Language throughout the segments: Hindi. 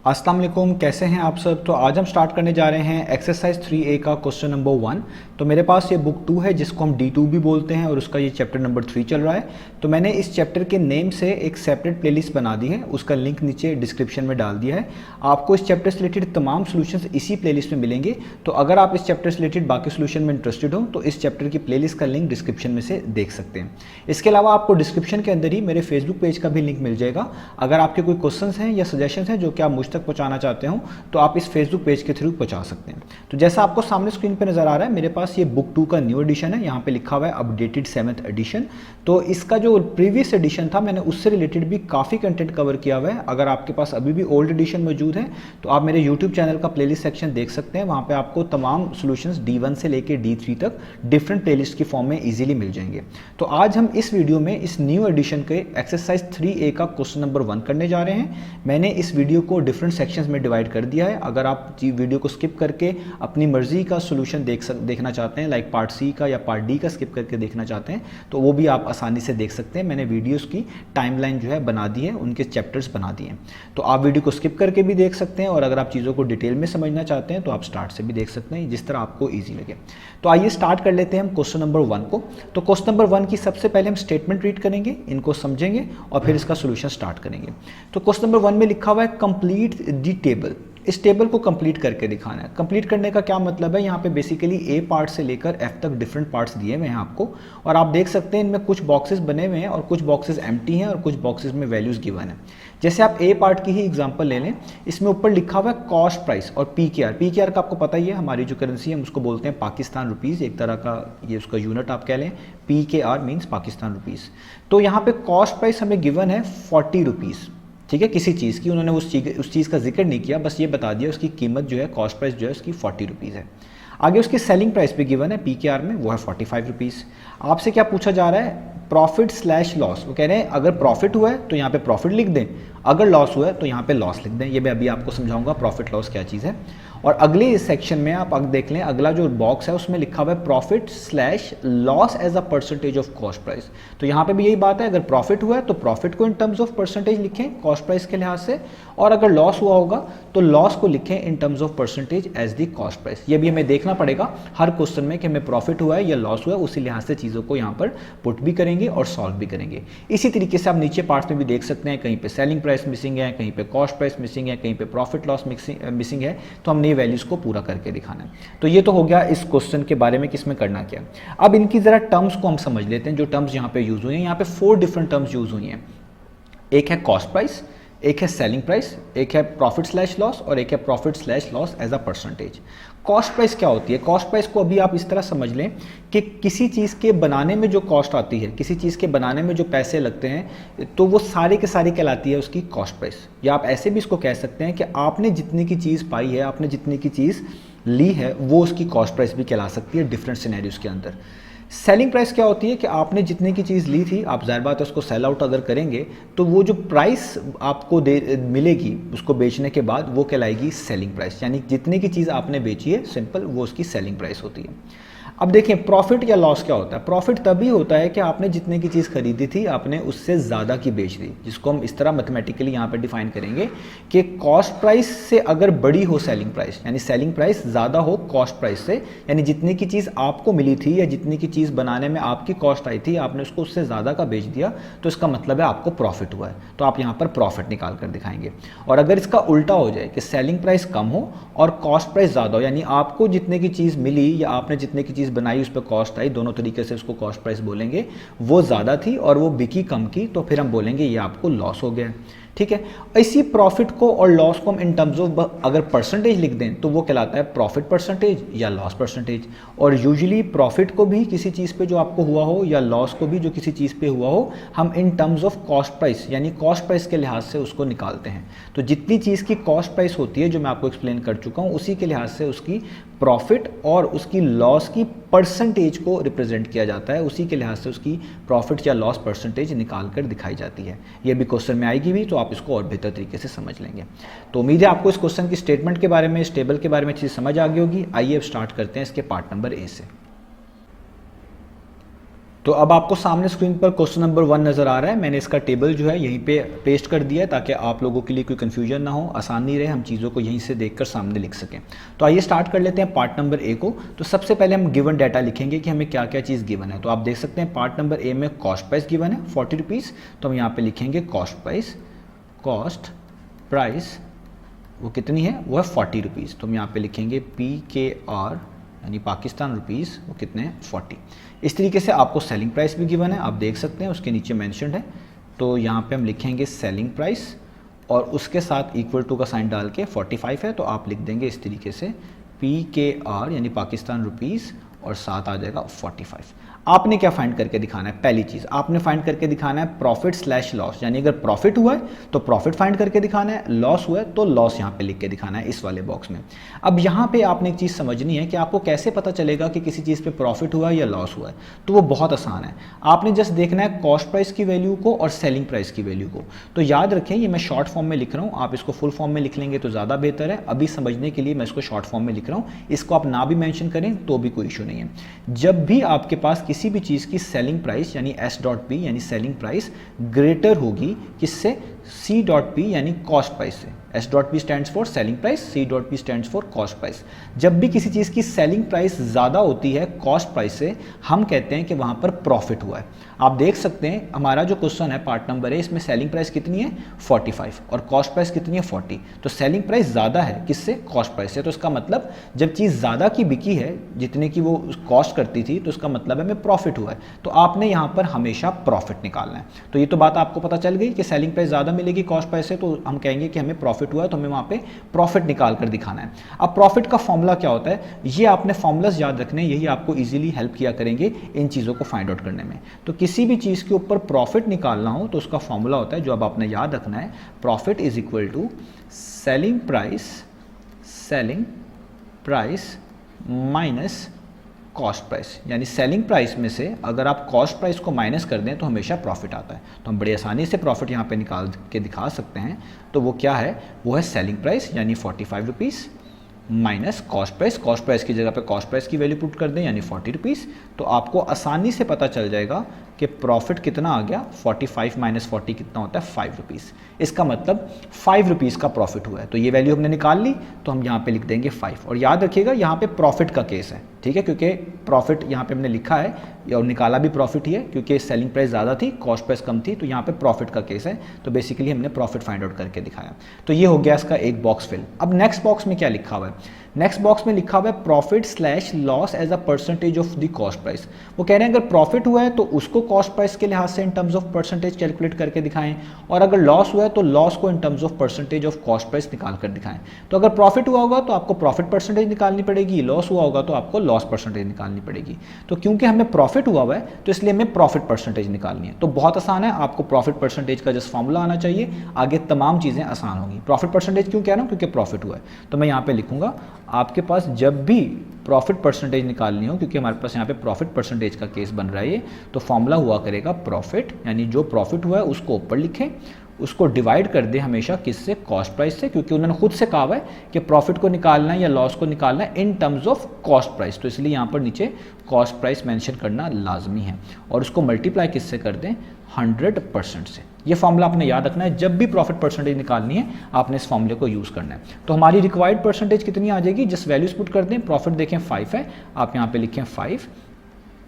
अस्सलाम वालेकुम, कैसे हैं आप सब। तो आज हम स्टार्ट करने जा रहे हैं एक्सरसाइज 3A का क्वेश्चन नंबर 1। तो मेरे पास ये बुक 2 है जिसको हम D2 भी बोलते हैं और उसका ये चैप्टर नंबर 3 चल रहा है। तो मैंने इस चैप्टर के नेम से एक सेपरेट प्लेलिस्ट बना दी है, उसका लिंक नीचे डिस्क्रिप्शन में डाल दिया है। आपको इस चैप्टर से रिलेटेड तमाम सोल्यूशंस इसी प्लेलिस्ट में मिलेंगे। तो अगर आप इस चैप्टर से रिलेटेड बाकी सोल्यूशन में इंटरेस्टेड हो तो इस चैप्टर की प्लेलिस्ट का लिंक डिस्क्रिप्शन में से देख सकते हैं। इसके अलावा आपको डिस्क्रिप्शन के अंदर ही मेरे फेसबुक पेज का भी लिंक मिल जाएगा। अगर आपके कोई क्वेश्चन हैं या सजेशन हैं जो कि आप मुझ तक पहुँचाना चाहते हो तो आप इस फेसबुक पेज के थ्रू पहुंचा सकते हैं। तो जैसा आपको सामने स्क्रीन पे नजर आ रहा है, मेरे पास ये बुक 2 का न्यू एडिशन है। यहाँ पे लिखा हुआ है अपडेटेड 7th एडिशन। तो इसका जो प्रीवियस एडिशन था मैंने उससे रिलेटेड भी काफ़ी कंटेंट कवर किया हुआ है। अगर आपके पास अभी भी ओल्ड एडिशन मौजूद है तो आप मेरे यूट्यूब चैनल का प्लेलिस्ट सेक्शन देख सकते हैं। वहाँ पे आपको तमाम सोल्यूशंस D1 से लेकर D3 तक डिफरेंट प्लेलिस्ट की फॉर्म में ईजिली मिल जाएंगे। तो आज हम इस वीडियो में इस न्यू एडिशन के एक्सरसाइज 3A का क्वेश्चन नंबर 1 करने जा रहे हैं। मैंने इस वीडियो को डिफरेंट सेक्शंस में डिवाइड कर दिया है। अगर आप वीडियो को स्किप करके अपनी मर्जी का सॉल्यूशन देखना चाहते हैं, लाइक पार्ट सी का या पार्ट डी का स्किप करके देखना चाहते हैं तो वो भी आप आसानी से देख सकते हैं। मैंने वीडियोस की टाइमलाइन जो है बना दी है, उनके चैप्टर्स बना दिए हैं। तो आप वीडियो को स्किप करके भी देख सकते हैं और अगर आप चीज़ों को डिटेल में समझना चाहते हैं तो आप स्टार्ट से भी देख सकते हैं, जिस तरह आपको ईजी लगे। तो आइए स्टार्ट कर लेते हैं हम क्वेश्चन नंबर 1 को। तो क्वेश्चन नंबर 1 की सबसे पहले हम स्टेटमेंट रीड करेंगे, इनको समझेंगे और फिर इसका सोल्यूशन स्टार्ट करेंगे। तो क्वेश्चन नंबर 1 में लिखा हुआ है कंप्लीट द टेबल। इस टेबल को कंप्लीट करके दिखाना है। कंप्लीट करने का क्या मतलब है, यहाँ पे बेसिकली ए पार्ट से लेकर एफ तक डिफरेंट पार्ट्स दिए हुए हैं आपको, और आप देख सकते हैं इनमें कुछ बॉक्सेस बने हुए हैं और कुछ बॉक्सेस एम्प्टी हैं और कुछ बॉक्सेस में वैल्यूज गिवन है। जैसे आप ए पार्ट की ही एग्जांपल ले लें, इसमें ऊपर लिखा हुआ है कॉस्ट प्राइस और PKR। PKR का आपको पता ही है, हमारी जो करेंसी है हम उसको बोलते हैं पाकिस्तान रुपीज़, एक तरह का ये उसका यूनिट आप कह लें। PKR means Pakistan rupees. तो यहाँ पे कॉस्ट प्राइस हमें गिवन है 40 रुपीज़, ठीक है, किसी चीज़ की। उन्होंने उस चीज़ का जिक्र नहीं किया, बस ये बता दिया उसकी कीमत जो है, कॉस्ट प्राइस जो है उसकी 40 रुपीज़ है। आगे उसकी सेलिंग प्राइस भी गिवन है PKR में, वो है 45 रुपीज़। आपसे क्या पूछा जा रहा है, प्रॉफिट स्लैश लॉस। वो कह रहे हैं अगर प्रॉफिट हुआ है तो यहाँ पे प्रॉफिट लिख दें, अगर लॉस हुआ है तो यहाँ पे लॉस लिख दें। ये मैं अभी आपको समझाऊंगा प्रॉफिट लॉस क्या चीज़ है। और अगले सेक्शन में आप अगर देख लें, अगला जो बॉक्स है उसमें लिखा हुआ है profit slash loss as a percentage of cost price. तो यहाँ पे भी यही बात है, अगर प्रॉफिट हुआ है तो प्रॉफिट को इन टर्म्स ऑफ परसेंटेज लिखें कॉस्ट प्राइस के लिहाज से, और अगर लॉस हुआ होगा तो लॉस को लिखें in terms of percentage as the cost price. ये भी हमें देखना पड़ेगा हर क्वेश्चन में कि हमें प्रॉफिट हुआ है या लॉस हुआ है, उसी लिहाज से चीज़ों को यहाँ पर पुट भी करेंगे और सॉल्व भी करेंगे। इसी तरीके से आप नीचे पार्ट्स में भी देख सकते हैं, कहीं पे सेलिंग प्राइस मिसिंग है, कहीं पे कॉस्ट प्राइस मिसिंग है, कहीं पे प्रॉफिट लॉस मिसिंग है। तो हमने ये वैल्यूज को पूरा करके दिखाना है। तो ये तो हो गया इस क्वेश्चन के बारे में कि इसमें करना क्या। अब इनकी जरा टर्म्स को हम समझ लेते हैं, जो टर्म्स यहाँ पे यूज हुई हैं। यहाँ पे 4 डिफरेंट टर्म्स यूज हुई हैं। एक है कॉस्ट प्राइस, एक है सेलिंग प्राइस, एक है प्रॉफिट स्लैश लॉस और एक है profit slash loss as a percentage. Cost price क्या होती है? कॉस्ट प्राइस को अभी आप इस तरह समझ लें कि किसी चीज़ के बनाने में जो कॉस्ट आती है, किसी चीज़ के बनाने में जो पैसे लगते हैं, तो वो सारी के सारी कहलाती है उसकी कॉस्ट प्राइस। या आप ऐसे भी इसको कह सकते हैं कि आपने जितने की चीज़ पाई है, आपने जितने की चीज़ ली है, वो उसकी कॉस्ट प्राइस भी कहला सकती है डिफरेंट सिनेरियोज के अंदर। सेलिंग प्राइस क्या होती है कि आपने जितने की चीज़ ली थी, आप ज़ाहिर बात है उसको सेल आउट अगर करेंगे तो वो जो प्राइस आपको मिलेगी उसको बेचने के बाद, वो कहलाएगी सेलिंग प्राइस। यानी जितने की चीज़ आपने बेची है सिंपल, वो उसकी सेलिंग प्राइस होती है। अब देखें प्रॉफिट या लॉस क्या होता है। प्रॉफिट तभी होता है कि आपने जितने की चीज़ खरीदी थी आपने उससे ज़्यादा की बेच दी, जिसको हम इस तरह मैथमेटिकली यहाँ पे डिफाइन करेंगे कि कॉस्ट प्राइस से अगर बड़ी हो सेलिंग प्राइस, यानी सेलिंग प्राइस ज़्यादा हो कॉस्ट प्राइस से, यानी जितने की चीज़ आपको मिली थी या जितनी की चीज़ बनाने में आपकी कॉस्ट आई थी, आपने उसको उससे ज़्यादा का बेच दिया, तो इसका मतलब है आपको प्रॉफिट हुआ है। तो आप यहाँ पर प्रॉफिट निकाल कर दिखाएंगे। और अगर इसका उल्टा हो जाए कि सेलिंग प्राइस कम हो और कॉस्ट प्राइस ज़्यादा हो, यानी आपको जितने की चीज़ मिली या आपने जितने की चीज़ बनाई उस पर कॉस्ट आई, दोनों तरीके से उसको कॉस्ट प्राइस बोलेंगे, वो ज़्यादा थी और वो बिकी कम की, तो फिर हम बोलेंगे ये आपको लॉस हो गया। ठीक है, इसी प्रॉफिट को और लॉस को हम इन टर्म्स ऑफ अगर परसेंटेज लिख दें तो वो कहलाता है प्रॉफिट परसेंटेज या लॉस परसेंटेज। और यूजुअली प्रॉफिट को भी किसी चीज़ पे जो आपको हुआ हो या लॉस को भी जो किसी चीज़ पे हुआ हो, हम इन टर्म्स ऑफ कॉस्ट प्राइस यानी कॉस्ट प्राइस के लिहाज से उसको निकालते हैं। तो जितनी चीज़ की कॉस्ट प्राइस होती है, जो मैं आपको एक्सप्लेन कर चुका हूँ, उसी के लिहाज से उसकी प्रॉफिट और उसकी लॉस की परसेंटेज को रिप्रेजेंट किया जाता है। उसी के लिहाज से उसकी प्रॉफिट या लॉस परसेंटेज निकाल कर दिखाई जाती है। ये भी क्वेश्चन में आएगी भी, तो आप इसको और बेहतर तरीके से समझ लेंगे। तो उम्मीद है आपको इस क्वेश्चन की स्टेटमेंट के बारे में, इस टेबल के बारे में अच्छी समझ आ गई होगी। आइए अब स्टार्ट करते हैं इसके पार्ट नंबर ए से। तो अब आपको सामने स्क्रीन पर क्वेश्चन नंबर 1 नज़र आ रहा है। मैंने इसका टेबल जो है यहीं पे पेस्ट कर दिया है ताकि आप लोगों के लिए कोई कन्फ्यूजन ना हो, आसानी रहे, हम चीज़ों को यहीं से देखकर सामने लिख सकें। तो आइए स्टार्ट कर लेते हैं पार्ट नंबर ए को। तो सबसे पहले हम गिवन डाटा लिखेंगे कि हमें क्या क्या चीज़ गिवन है। तो आप देख सकते हैं पार्ट नंबर ए में कॉस्ट प्राइस गिवन है 40 रुपीज़। तो हम यहाँ पर लिखेंगे कॉस्ट प्राइस वो कितनी है, वो है 40 रुपीज़। तो हम यहाँ पे लिखेंगे PKR यानी पाकिस्तान रुपीज़, वो कितने हैं 40। इस तरीके से आपको सेलिंग प्राइस भी गिवन है, आप देख सकते हैं उसके नीचे मेंशन्ड है। तो यहाँ पे हम लिखेंगे सेलिंग प्राइस और उसके साथ इक्वल टू का साइन डाल के 45 है, तो आप लिख देंगे इस तरीके से PKR यानी पाकिस्तान रुपीज़ और साथ आ जाएगा 45। आपने क्या फाइंड करके दिखाना है, पहली चीज़ आपने फाइंड करके दिखाना है प्रॉफिट स्लैश लॉस, यानी अगर प्रॉफिट हुआ है तो प्रॉफिट फाइंड करके दिखाना है, लॉस हुआ है तो लॉस यहाँ पे लिख के दिखाना है इस वाले बॉक्स में। अब यहाँ पे आपने एक चीज़ समझनी है कि आपको कैसे पता चलेगा कि किसी चीज़ पे प्रॉफिट हुआ है या लॉस हुआ है। तो वो बहुत आसान है, आपने जस्ट देखना है कॉस्ट प्राइस की वैल्यू को और सेलिंग प्राइस की वैल्यू को। तो याद रखें ये मैं शॉर्ट फॉर्म में लिख रहा हूँ, आप इसको फुल फॉर्म में लिख लेंगे तो ज़्यादा बेहतर है। अभी समझने के लिए मैं इसको शॉर्ट फॉर्म में लिख रहा हूँ, इसको आप ना भी मैंशन करें तो भी कोई इशू नहीं है। जब भी आपके पास किसी भी चीज़ की सेलिंग प्राइस यानी S.P यानी सेलिंग प्राइस ग्रेटर होगी किससे, C.P यानी कॉस्ट प्राइस से। S.P stands for selling price, C.P stands for cost price. जब भी किसी चीज़ की सेलिंग प्राइस ज़्यादा होती है कॉस्ट प्राइस से, हम कहते हैं कि वहाँ पर प्रॉफिट हुआ है। आप देख सकते हैं हमारा जो क्वेश्चन है पार्ट नंबर ए, इसमें सेलिंग प्राइस कितनी है 45 और कॉस्ट प्राइस कितनी है 40। तो सेलिंग प्राइस ज़्यादा है किससे, कॉस्ट प्राइस से। तो इसका मतलब जब चीज़ ज़्यादा की बिकी है जितने की वो कॉस्ट करती थी, तो इसका मतलब है हमें प्रॉफिट हुआ है। तो आपने यहाँ पर हमेशा प्रॉफिट निकालना है। तो ये तो बात आपको पता चल गई कि सेलिंग प्राइस ज़्यादा मिलेगी कॉस्ट प्राइस से, तो हम कहेंगे कि हमें प्रॉफिट हुआ है, तो हमें वहाँ पे प्रॉफिट निकाल कर दिखाना है। अब प्रॉफिट का फॉर्मूला क्या होता है, ये आपने फॉर्मूलाज याद रखने, यही आपको इजीली हेल्प किया करेंगे इन चीज़ों को फाइंड आउट करने में। तो किसी भी चीज़ के ऊपर प्रॉफिट निकालना हो तो उसका फॉर्मूला होता है, जो अब आपने याद रखना है, profit is equal to selling price minus cost price. यानी सेलिंग प्राइस में से अगर आप कॉस्ट प्राइस को माइनस कर दें तो हमेशा प्रॉफिट आता है। तो हम बड़ी आसानी से प्रॉफिट यहाँ पे निकाल के दिखा सकते हैं। तो वो क्या है, वो है सेलिंग प्राइस यानी 45 रुपीज़ माइनस कॉस्ट प्राइस की जगह पे कॉस्ट प्राइस की वैल्यू पुट कर दें यानी 40 रुपीज़। तो आपको आसानी से पता चल जाएगा कि प्रॉफिट कितना आ गया, 45 माइनस 40 कितना होता है 5 रुपीज़। इसका मतलब 5 रुपीज़ का प्रॉफिट हुआ है। तो ये वैल्यू हमने निकाल ली, तो हम यहाँ पे लिख देंगे 5। और याद रखिएगा यहाँ पे प्रॉफिट का केस है, ठीक है, क्योंकि प्रॉफिट यहाँ पे हमने लिखा है और निकाला भी प्रॉफिट ही है, क्योंकि सेलिंग प्राइस ज़्यादा थी कॉस्ट प्राइस कम थी, तो यहाँ पे प्रॉफिट का केस है। तो बेसिकली हमने प्रॉफिट फाइंड आउट करके दिखाया। तो ये हो गया इसका एक बॉक्स फिल। अब नेक्स्ट बॉक्स में क्या लिखा हुआ है, नेक्स्ट बॉक्स में लिखा हुआ है profit slash loss as a percentage of the cost price. वो कह रहे हैं अगर प्रॉफिट हुआ है तो उसको कॉस्ट प्राइस के लिहाज से इन टर्म्स ऑफ परसेंटेज कैलकुलेट करके दिखाएं, और अगर लॉस हुआ है तो लॉस को इन terms of percentage of cost price निकाल कर दिखाएं। तो अगर प्रॉफिट हुआ होगा तो आपको प्रॉफिट परसेंटेज निकालनी पड़ेगी, लॉस हुआ होगा तो आपको लॉस परसेंटेज निकालनी पड़ेगी। तो क्योंकि हमें प्रॉफिट हुआ है तो इसलिए हमें प्रॉफिट परसेंटेज निकालनी है। तो बहुत आसान है, आपको प्रॉफिट परसेंटेज का जस्ट फॉर्मूला आना चाहिए, आगे तमाम चीज़ें आसान होंगी। प्रॉफिट परसेंटेज क्यों कह रहा हूँ, क्योंकि प्रॉफिट हुआ है। तो मैं यहाँ पे लिखूंगा आपके पास जब भी प्रॉफिट परसेंटेज निकालनी हो, क्योंकि हमारे पास यहाँ पे प्रॉफिट परसेंटेज का केस बन रहा है, तो फॉर्मूला हुआ करेगा प्रॉफिट, यानी जो प्रॉफिट हुआ है उसको ऊपर लिखें, उसको डिवाइड कर दे हमेशा किससे, कॉस्ट प्राइस से, क्योंकि उन्होंने खुद से कहा है कि प्रॉफिट को निकालना है या लॉस को निकालना है इन टर्म्स ऑफ कॉस्ट प्राइस। तो इसलिए यहाँ पर नीचे कॉस्ट प्राइस मेंशन करना लाजमी है, और उसको मल्टीप्लाई किससे कर दें, 100% से। ये फॉर्मूला आपने याद रखना है, जब भी प्रॉफिट परसेंटेज निकालनी है आपने इस फॉर्मूले को यूज़ करना है। तो हमारी रिक्वायर्ड परसेंटेज कितनी आ जाएगी, जिस वैल्यूज पुट कर दें, प्रॉफिट देखें 5 है, आप यहाँ पे लिखें 5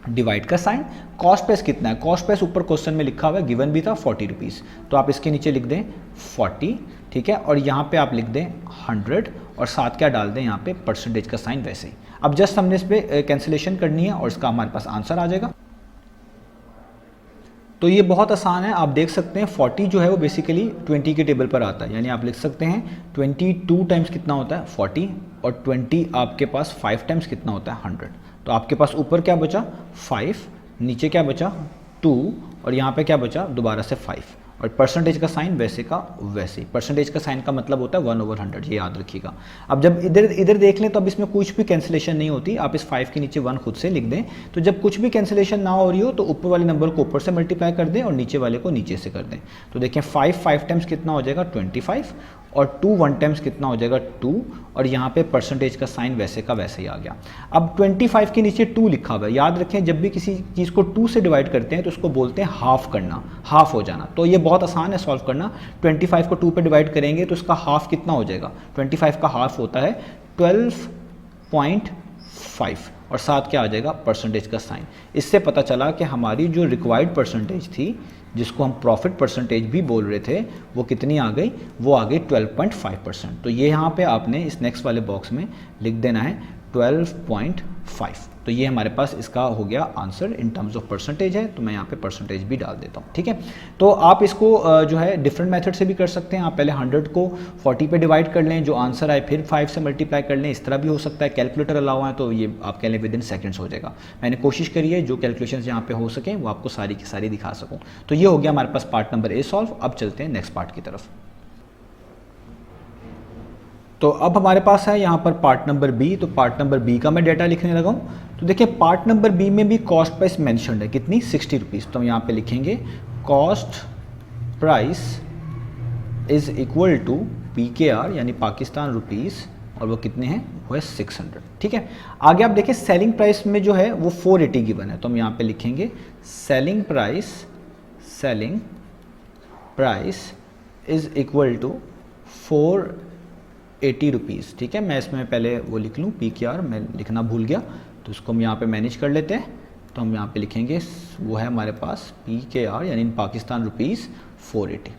डिवाइड का साइन, कॉस्ट प्राइस कितना है, कॉस्ट प्राइस ऊपर क्वेश्चन में लिखा हुआ है, गिवन भी था 40 रुपीज़, तो आप इसके नीचे लिख दें 40, ठीक है, और यहाँ पे आप लिख दें 100 और साथ क्या डाल दें यहाँ पे परसेंटेज का साइन वैसे ही। अब जस्ट हमने इस पर कैंसिलेशन करनी है और इसका हमारे पास आंसर आ जाएगा। तो ये बहुत आसान है, आप देख सकते हैं 40 जो है वो बेसिकली 20 के टेबल पर आता है, यानी आप लिख सकते हैं 22 टाइम्स कितना होता है 40, और 20 आपके पास 5 टाइम्स कितना होता है 100। तो आपके पास ऊपर क्या बचा 5, नीचे क्या बचा 2, और यहाँ पे क्या बचा दोबारा से 5। और परसेंटेज का साइन वैसे का वैसे। परसेंटेज का साइन का मतलब होता है 1/100, ये याद रखिएगा। अब जब इधर देख लें तो अब इसमें कुछ भी कैंसिलेशन नहीं होती, आप इस 5 के नीचे 1 खुद से लिख दें। तो जब कुछ भी कैंसिलेशन ना हो रही हो तो ऊपर वाले नंबर को ऊपर से मल्टीप्लाई कर दें और नीचे वाले को नीचे से कर दें। तो देखें 5 टाइम्स कितना हो जाएगा 25, और 2 1 टाइम्स कितना हो जाएगा 2, और यहाँ पे परसेंटेज का साइन वैसे का वैसे ही आ गया। अब 25 के नीचे 2 लिखा हुआ है, याद रखें जब भी किसी चीज़ को 2 से डिवाइड करते हैं तो उसको बोलते हैं हाफ करना, हाफ हो जाना। तो ये बहुत आसान है सॉल्व करना। 25 को 2 पे डिवाइड करेंगे तो इसका हाफ कितना हो जाएगा, 25 का हाफ होता है 12.5, और साथ क्या आ जाएगा परसेंटेज का साइन। इससे पता चला कि हमारी जो रिक्वायर्ड परसेंटेज थी, जिसको हम प्रॉफिट परसेंटेज भी बोल रहे थे, वो कितनी आ गई, वो आ गई 12.5%। तो ये यहाँ पे आपने इस नेक्स्ट वाले बॉक्स में लिख देना है 12.5। तो ये हमारे पास इसका हो गया answer in terms of percentage है, तो मैं यहाँ पे परसेंटेज भी डाल देता हूँ। ठीक है, तो आप इसको जो है डिफरेंट मेथड से भी कर सकते हैं। आप पहले 100 को 40 पे डिवाइड कर लें, जो आंसर आए फिर 5 से मल्टीप्लाई कर लें, इस तरह भी हो सकता है। कैलकुलेटर अलाउ है तो ये आप कह लें विद इन सेकेंड्स हो जाएगा। मैंने कोशिश करी है जो कैलकुलेशन यहाँ पे हो सकें वो आपको सारी की सारी दिखा सकूँ। तो ये हो गया हमारे पास पार्ट नंबर ए सॉल्व। अब चलते हैं नेक्स्ट पार्ट की तरफ। तो अब हमारे पास है यहाँ पर पार्ट नंबर बी। तो पार्ट नंबर बी का मैं डेटा लिखने लगा हूँ। तो देखिए पार्ट नंबर बी में भी कॉस्ट प्राइस मेंशन्ड है, कितनी 60 रुपीज़। तो हम यहाँ पे लिखेंगे cost price is equal to PKR यानी पाकिस्तान रुपीज़, और वो कितने हैं, वो है 600। ठीक है, आगे आप देखिए सेलिंग प्राइस में जो है वो 480 गिवन है। तो हम यहाँ पे लिखेंगे selling price is equal to 480 rupees. ठीक है, मैं इसमें पहले वो लिख लूँ PKR, मैं लिखना भूल गया, तो उसको हम यहाँ पे मैनेज कर लेते हैं। तो हम यहाँ पे लिखेंगे वो है हमारे पास PKR यानी इन पाकिस्तान रुपीज़ 480।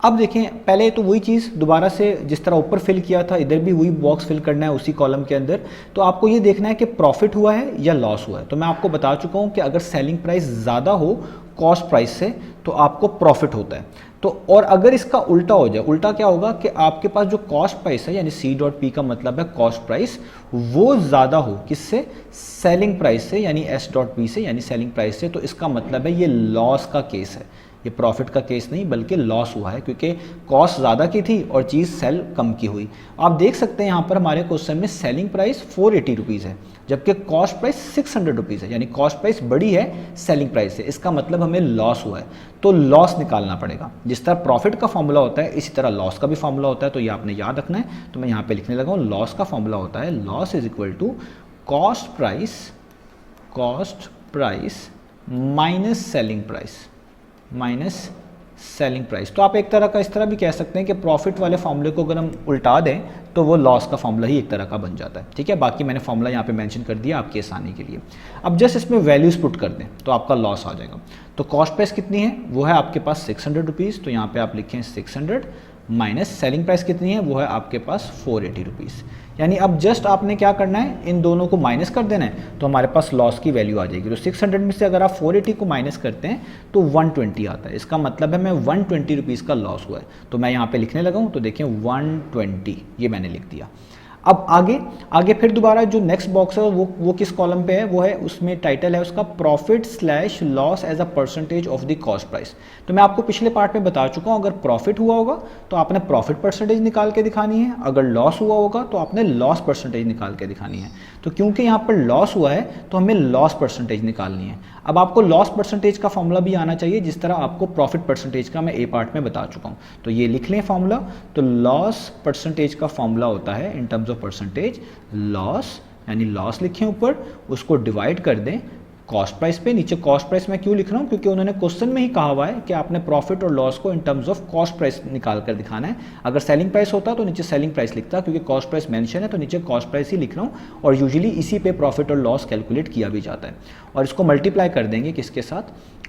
अब देखें पहले तो वही चीज़ दोबारा से जिस तरह ऊपर फिल किया था, इधर भी वही बॉक्स फिल करना है उसी कॉलम के अंदर। तो आपको ये देखना है कि प्रॉफिट हुआ है या लॉस हुआ है। तो मैं आपको बता चुका हूँ कि अगर सेलिंग प्राइस ज़्यादा हो कॉस्ट प्राइस से तो आपको प्रॉफिट होता है। तो और अगर इसका उल्टा हो जाए, उल्टा क्या होगा कि आपके पास जो कॉस्ट प्राइस है यानी C.P का मतलब है कॉस्ट प्राइस, वो ज़्यादा हो किससे, सेलिंग प्राइस से यानी S.P से यानी सेलिंग प्राइस से, तो इसका मतलब है ये लॉस का केस है, ये प्रॉफिट का केस नहीं बल्कि लॉस हुआ है, क्योंकि कॉस्ट ज़्यादा की थी और चीज़ सेल कम की हुई। आप देख सकते हैं यहाँ पर हमारे क्वेश्चन में सेलिंग प्राइस 480 रुपीज़ है जबकि कॉस्ट प्राइस 600 रुपीज़ है, यानी कॉस्ट प्राइस बड़ी है सेलिंग प्राइस से। इसका मतलब हमें लॉस हुआ है, तो लॉस निकालना पड़ेगा। जिस तरह प्रॉफिट का फॉर्मूला होता है इसी तरह लॉस का भी फॉर्मूला होता है, तो ये आपने याद रखना है। तो मैं यहाँ पे लिखने लगा हूँ लॉस का फॉर्मूला होता है loss is equal to cost price minus selling price. तो आप एक तरह का इस तरह भी कह सकते हैं कि प्रॉफिट वाले फॉर्मूले को अगर हम उल्टा दें तो वो लॉस का फॉर्मूला ही एक तरह का बन जाता है। ठीक है, बाकी मैंने फॉर्मूला यहाँ पे मेंशन कर दिया आपकी आसानी के लिए। अब जस्ट इसमें वैल्यूज पुट कर दें तो आपका लॉस आ जाएगा। तो कॉस्ट प्राइस कितनी है, वो है आपके पास 600 रुपीज़, तो यहाँ पे आप लिखें 600 माइनस सेलिंग प्राइस कितनी है, वो है आपके पास 480 रुपीज़। यानी अब जस्ट आपने क्या करना है, इन दोनों को माइनस कर देना है तो हमारे पास लॉस की वैल्यू आ जाएगी। तो 600 में से अगर आप 480 को माइनस करते हैं तो 120 आता है। इसका मतलब है मैं 120 रुपीज़ का लॉस हुआ है। तो मैं यहाँ पे लिखने लगा हूँ, तो देखें 120 ये मैंने लिख दिया। अब आगे फिर दोबारा जो नेक्स्ट बॉक्स है वो किस कॉलम पे है, वो है उसमें टाइटल है उसका profit slash loss as a percentage of the cost price. तो मैं आपको पिछले पार्ट में बता चुका हूँ, अगर प्रॉफिट हुआ होगा तो आपने प्रॉफिट परसेंटेज निकाल के दिखानी है, अगर लॉस हुआ होगा तो आपने लॉस परसेंटेज निकाल के दिखानी है। तो क्योंकि यहाँ पर लॉस हुआ है तो हमें लॉस परसेंटेज निकालनी है। अब आपको लॉस परसेंटेज का फॉर्मूला भी आना चाहिए जिस तरह आपको प्रॉफिट परसेंटेज का मैं ए पार्ट में बता चुका हूँ। तो ये लिख लें फॉर्मूला। तो लॉस परसेंटेज का फॉर्मूला होता है इन टर्म्स ऑफ परसेंटेज लॉस, यानी लॉस लिखें ऊपर, उसको डिवाइड कर दें कॉस्ट प्राइस पे। नीचे कॉस्ट प्राइस मैं क्यों लिख रहा हूँ, क्योंकि उन्होंने क्वेश्चन में ही कहा हुआ है कि आपने प्रॉफिट और लॉस को इन टर्म्स ऑफ कॉस्ट प्राइस निकाल कर दिखाना है। अगर सेलिंग प्राइस होता तो नीचे सेलिंग प्राइस लिखता, क्योंकि कॉस्ट प्राइस मेंशन है तो नीचे कॉस्ट प्राइस ही लिख रहा हूँ। और यूजुअली इसी पे प्रॉफिट और लॉस कैलकुलेट किया भी जाता है। और इसको मल्टीप्लाई कर देंगे किसके साथ,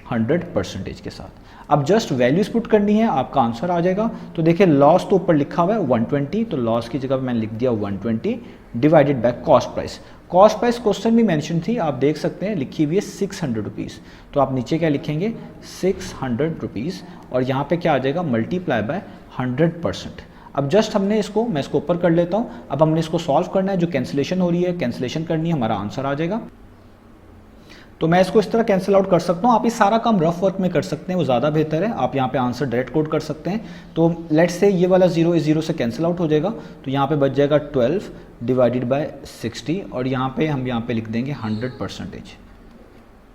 100% के साथ। अब जस्ट वैल्यूज पुट करनी है, आपका आंसर आ जाएगा। तो देखिए लॉस तो ऊपर लिखा हुआ है 120, तो लॉस की जगह मैंने लिख दिया 120 divided by cost price. Cost price question में मेंशन थी, आप देख सकते हैं लिखी हुई है 600 रुपीज़। तो आप नीचे क्या लिखेंगे 600 रुपीज़, और यहाँ पे क्या आ जाएगा मल्टीप्लाई बाय 100%। अब जस्ट मैं इसको ऊपर कर लेता हूँ। अब हमने इसको सॉल्व करना है, जो कैंसिलेशन हो रही है कैंसिलेशन करनी है, हमारा आंसर आ जाएगा। तो मैं इसको इस तरह कैंसिल आउट कर सकता हूँ। आप ये सारा काम रफ वर्क में कर सकते हैं, वो ज़्यादा बेहतर है। आप यहाँ पे आंसर डायरेक्ट कोड कर सकते हैं। तो लेट्स से ये वाला 0 इस 0 से कैंसिल आउट हो जाएगा, तो यहाँ पे बच जाएगा 12 डिवाइडेड बाय 60 और यहाँ पे हम यहाँ पे लिख देंगे 100%।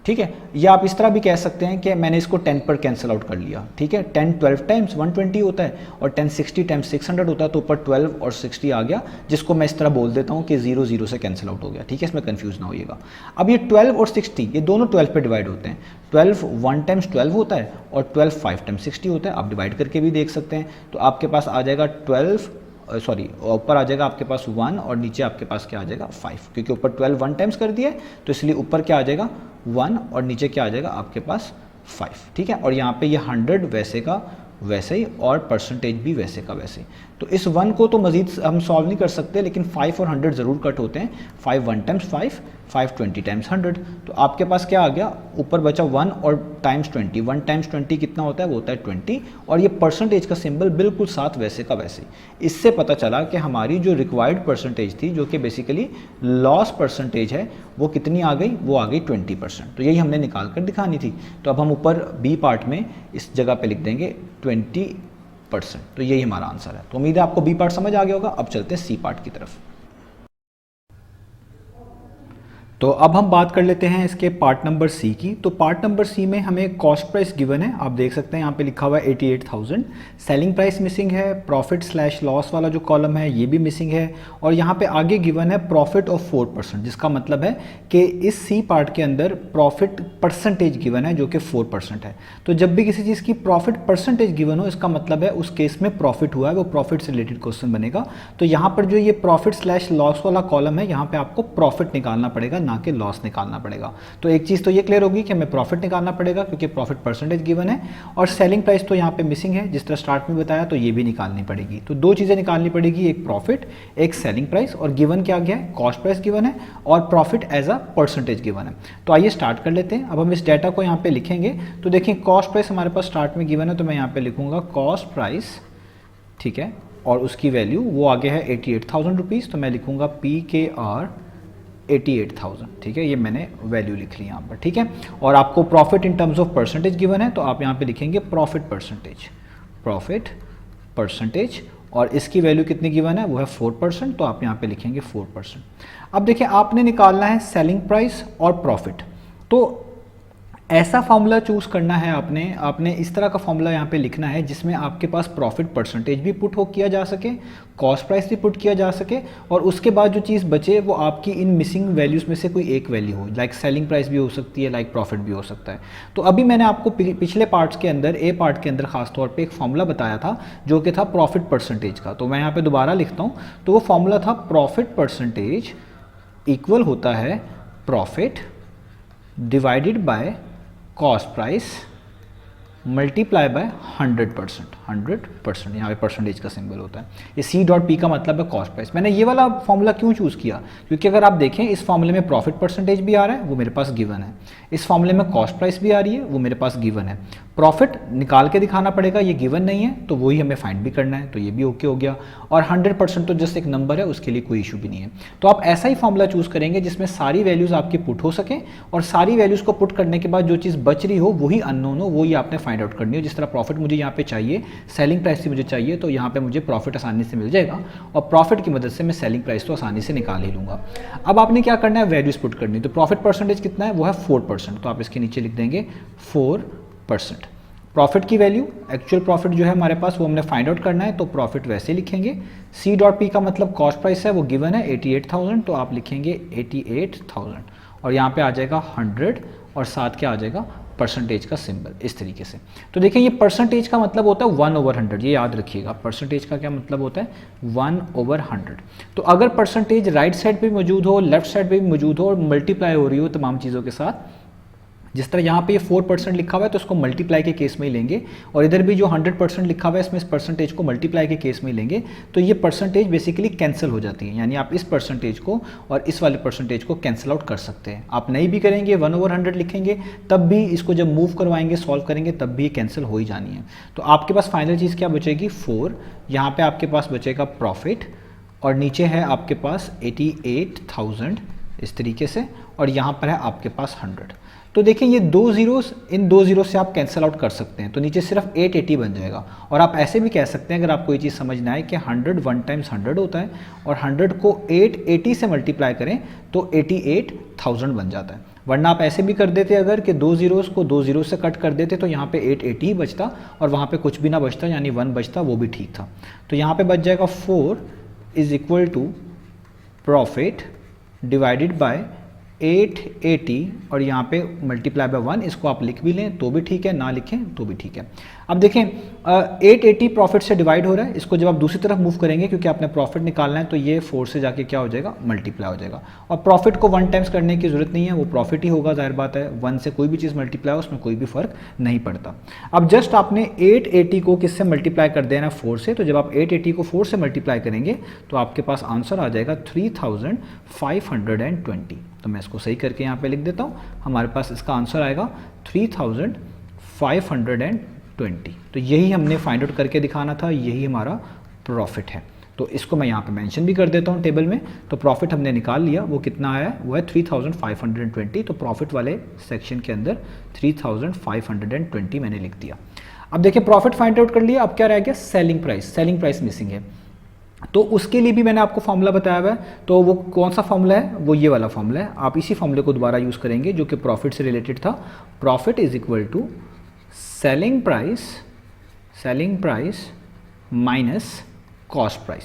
ठीक है, या आप इस तरह भी कह सकते हैं कि मैंने इसको 10 पर कैंसिल आउट कर लिया। ठीक है, 10 12 टाइम्स 120 होता है और 10 60 टाइम्स 600 होता है, तो ऊपर 12 और 60 आ गया, जिसको मैं इस तरह बोल देता हूँ कि 0 0 से कैंसिल आउट हो गया। ठीक है, इसमें कंफ्यूज ना होइएगा। अब ये 12 और 60 ये दोनों 12 पे डिवाइड होते हैं। 12 1 टाइम्स 12 होता है और 12 5 टाइम्स 60 होता है। आप डिवाइड करके भी देख सकते हैं, तो आपके पास आ जाएगा 12 सॉरी ऊपर आ जाएगा आपके पास 1 और नीचे आपके पास क्या आ जाएगा 5, क्योंकि ऊपर 12 1 टाइम्स कर दिया है, तो इसलिए ऊपर क्या आ जाएगा 1 और नीचे क्या आ जाएगा आपके पास 5। ठीक है, और यहाँ पे ये 100 वैसे का वैसे ही और परसेंटेज भी वैसे का वैसे ही। तो इस 1 को तो मज़ीद हम सॉल्व नहीं कर सकते, लेकिन 5 और 100 ज़रूर कट होते हैं। 5 1 टाइम्स 5, 5 20 टाइम्स 100, तो आपके पास क्या आ गया, ऊपर बचा 1 और टाइम्स 20। 1 टाइम्स 20 कितना होता है, वो होता है 20, और ये परसेंटेज का सिंबल बिल्कुल साथ वैसे का वैसे। इससे पता चला कि हमारी जो रिक्वायर्ड परसेंटेज थी, जो कि बेसिकली लॉस परसेंटेज है, वो कितनी आ गई, वो आ गई 20%। तो यही हमने निकाल कर दिखानी थी। तो अब हम ऊपर बी पार्ट में इस जगह पे लिख देंगे 20%। तो यही हमारा आंसर है। तो उम्मीद है आपको बी पार्ट समझ आ गया होगा। अब चलते हैं सी पार्ट की तरफ। तो अब हम बात कर लेते हैं इसके पार्ट नंबर सी की। तो पार्ट नंबर सी में हमें कॉस्ट प्राइस गिवन है, आप देख सकते हैं यहाँ पे लिखा हुआ है 88,000। सेलिंग प्राइस मिसिंग है, प्रॉफिट स्लैश लॉस वाला जो कॉलम है ये भी मिसिंग है, और यहाँ पे आगे गिवन है प्रॉफिट ऑफ 4%, जिसका मतलब है कि इस सी पार्ट के अंदर प्रॉफिट परसेंटेज गिवन है जो कि 4% है। तो जब भी किसी चीज़ की प्रॉफिट परसेंटेज गिवन हो, इसका मतलब है उस केस में प्रॉफिट हुआ है, वो प्रॉफिट से रिलेटेड क्वेश्चन बनेगा। तो यहाँ पर जो ये प्रॉफिट स्लैश लॉस वाला कॉलम है, यहाँ पे आपको प्रॉफिट निकालना पड़ेगा, ना कि लॉस निकालना पड़ेगा। तो एक चीज तो ये क्लियर होगी कि हमें प्रॉफिट निकालना पड़ेगा, क्योंकि प्रॉफिट परसेंटेज गिवन है, और सेलिंग प्राइस तो यहाँ पे मिसिंग है, जिस तरह स्टार्ट में बताया, तो ये भी निकालनी पड़ेगी। तो दो चीजें निकालनी पड़ेगी, एक प्रॉफिट, एक सेलिंग प्राइस, और गिवन क्या गया है, कॉस्ट प्राइस गिवन है और profit as a percentage given है। तो आइए स्टार्ट कर लेते हैं। अब हम इस डाटा को यहाँ पे लिखेंगे। तो देखिए कॉस्ट प्राइस हमारे पास स्टार्ट में गिवन है, तो मैं यहाँ पे लिखूंगा कॉस्ट प्राइस, ठीक है, और उसकी वैल्यू वो आगे है 88,000 रुपीज़, तो मैं लिखूंगा PKR 88,000। ठीक है, ये मैंने वैल्यू लिख ली यहाँ पर। ठीक है, और आपको profit in terms of percentage given है, तो आप यहाँ पे लिखेंगे प्रॉफिट परसेंटेज, और इसकी वैल्यू कितनी गिवन है, वो है 4%, तो आप यहाँ पे लिखेंगे 4%। अब देखिए आपने निकालना है सेलिंग प्राइस और प्रॉफिट, तो ऐसा फॉर्मूला चूज करना है आपने इस तरह का फॉर्मूला यहाँ पे लिखना है जिसमें आपके पास प्रॉफिट परसेंटेज भी पुट हो किया जा सके, कॉस्ट प्राइस भी पुट किया जा सके, और उसके बाद जो चीज़ बचे वो आपकी इन मिसिंग वैल्यूज़ में से कोई एक वैल्यू हो, लाइक सेलिंग प्राइस भी हो सकती है, लाइक प्रॉफिट भी हो सकता है। तो अभी मैंने आपको पिछले पार्ट्स के अंदर, ए पार्ट के अंदर खासतौर पर एक फॉर्मूला बताया था जो कि था प्रॉफिट परसेंटेज का। तो मैं यहाँ पर दोबारा लिखता हूँ। तो वो फॉर्मूला था प्रॉफिट परसेंटेज इक्वल होता है profit divided by cost price multiply by 100%। यहाँ पे परसेंटेज का सिंबल होता है। ये C.P का मतलब है कॉस्ट प्राइस। मैंने ये वाला फॉर्मूला क्यों चूज़ किया, क्योंकि अगर आप देखें इस फॉर्मूले में प्रॉफिट परसेंटेज भी आ रहा है, वो मेरे पास गिवन है, इस फॉर्मूले में कॉस्ट प्राइस भी आ रही है, वो मेरे पास गिवन है, प्रॉफिट निकाल के दिखाना पड़ेगा, ये गिवन नहीं है, तो वही हमें फाइंड भी करना है, तो ये भी ओके हो गया, और 100% तो जस्ट एक नंबर है, उसके लिए कोई इशू भी नहीं है। तो आप ऐसा ही फॉर्मूला चूज़ करेंगे जिसमें सारी वैल्यूज़ आपकी पुट हो सकें, और सारी वैल्यूज़ को पुट करने के बाद जो चीज़ बच रही हो वही अननोन हो, वही आपने फाइंड आउट करनी हो। जिस तरह प्रॉफिट मुझे यहाँ पे चाहिए, सेलिंग प्राइस भी मुझे चाहिए, तो यहाँ पे मुझे प्रॉफिट आसानी से मिल जाएगा, और प्रॉफिट की मदद से मैं सेलिंग प्राइस तो आसानी से निकाल ही लूँगा। अब आपने क्या करना है, वैल्यूज़ पुट करनी। तो प्रॉफिट परसेंटेज कितना है, वो है 4%, तो आप इसके नीचे लिख देंगे 4%। प्रॉफिट की वैल्यू, एक्चुअल प्रॉफिट जो है हमारे पास, वो हमने फाइंड आउट करना है, तो प्रॉफिट वैसे लिखेंगे। C.P का मतलब कॉस्ट प्राइस है, वो गिवन है 88,000, तो आप लिखेंगे 88,000, और यहाँ पे आ जाएगा 100, और साथ क्या आ जाएगा, परसेंटेज का सिंबल, इस तरीके से। तो देखिए ये परसेंटेज का मतलब होता है 1/100, ये याद रखिएगा। परसेंटेज का क्या मतलब होता है, 1/100। तो अगर परसेंटेज राइट साइड पे भी मौजूद हो, लेफ्ट साइड पे भी मौजूद हो, और मल्टीप्लाई हो रही हो तमाम चीज़ों के साथ, जिस तरह यहाँ पे ये 4% लिखा हुआ है, तो इसको मल्टीप्लाई के केस में ही लेंगे, और इधर भी जो 100% लिखा हुआ है, इसमें इस परसेंटेज को मल्टीप्लाई के केस में ही लेंगे, तो ये परसेंटेज बेसिकली कैंसिल हो जाती है। यानी आप इस परसेंटेज को और इस वाले परसेंटेज को कैंसिल आउट कर सकते हैं। आप नहीं भी करेंगे, 1/100 लिखेंगे, तब भी इसको जब मूव करवाएंगे, सॉल्व करेंगे, तब भी ये कैंसिल हो ही जानी है। तो आपके पास फाइनल चीज़ क्या बचेगी, 4, यहाँ पर आपके पास बचेगा प्रॉफिट, और नीचे है आपके पास 88,000 इस तरीके से, और यहाँ पर है आपके पास 100। तो देखिए ये दो जीरोस, इन दो जीरो से आप कैंसिल आउट कर सकते हैं, तो नीचे सिर्फ 880 बन जाएगा। और आप ऐसे भी कह सकते हैं, अगर आपको ये चीज़ समझ ना आए, कि 100 1 टाइम्स 100 होता है और 100 को 880 से मल्टीप्लाई करें तो 88,000 बन जाता है। वरना आप ऐसे भी कर देते अगर कि दो जीरोस को दो जीरो से कट कर देते तो यहाँ पे 880 ही बचता और वहाँ पे कुछ भी ना बचता, यानी 1 बचता, वो भी ठीक था। तो यहाँ पे बच जाएगा 4 is equal to profit divided by 880 और यहाँ पे मल्टीप्लाई बाय 1, इसको आप लिख भी लें तो भी ठीक है, ना लिखें तो भी ठीक है। अब देखें 880 प्रॉफिट से डिवाइड हो रहा है, इसको जब आप दूसरी तरफ मूव करेंगे, क्योंकि आपने प्रॉफिट निकालना है, तो ये 4 से जाके क्या हो जाएगा, मल्टीप्लाई हो जाएगा। और प्रॉफिट को 1 टाइम्स करने की जरूरत नहीं है, वो प्रॉफिट ही होगा, जाहिर बात है, 1 से कोई भी चीज़ मल्टीप्लाई हो उसमें कोई भी फर्क नहीं पड़ता। अब जस्ट आपने 880 को किससे मल्टीप्लाई कर देना, 4 से। तो जब आप 880 को 4 से मल्टीप्लाई करेंगे तो आपके पास आंसर आ जाएगा 3520। तो मैं इसको सही करके यहाँ पे लिख देता हूँ, हमारे पास इसका आंसर आएगा 3520। तो यही हमने फाइंड आउट करके दिखाना था, यही हमारा प्रॉफिट है। तो इसको मैं यहाँ पे मेंशन भी कर देता हूँ टेबल में। तो प्रॉफिट हमने निकाल लिया, वो कितना आया है, वो है 3520। तो प्रॉफिट वाले सेक्शन के अंदर 3520 मैंने लिख दिया। अब देखिए प्रॉफिट फाइंड आउट कर लिया, अब क्या रह गया, selling price. Selling price missing है, तो उसके लिए भी मैंने आपको फॉर्मूला बताया हुआ है। तो वो कौन सा फॉर्मूला है, वो ये वाला फॉर्मूला है। आप इसी फॉर्मूले को दोबारा यूज़ करेंगे जो कि प्रॉफिट से रिलेटेड था। Profit is equal to selling price minus cost price.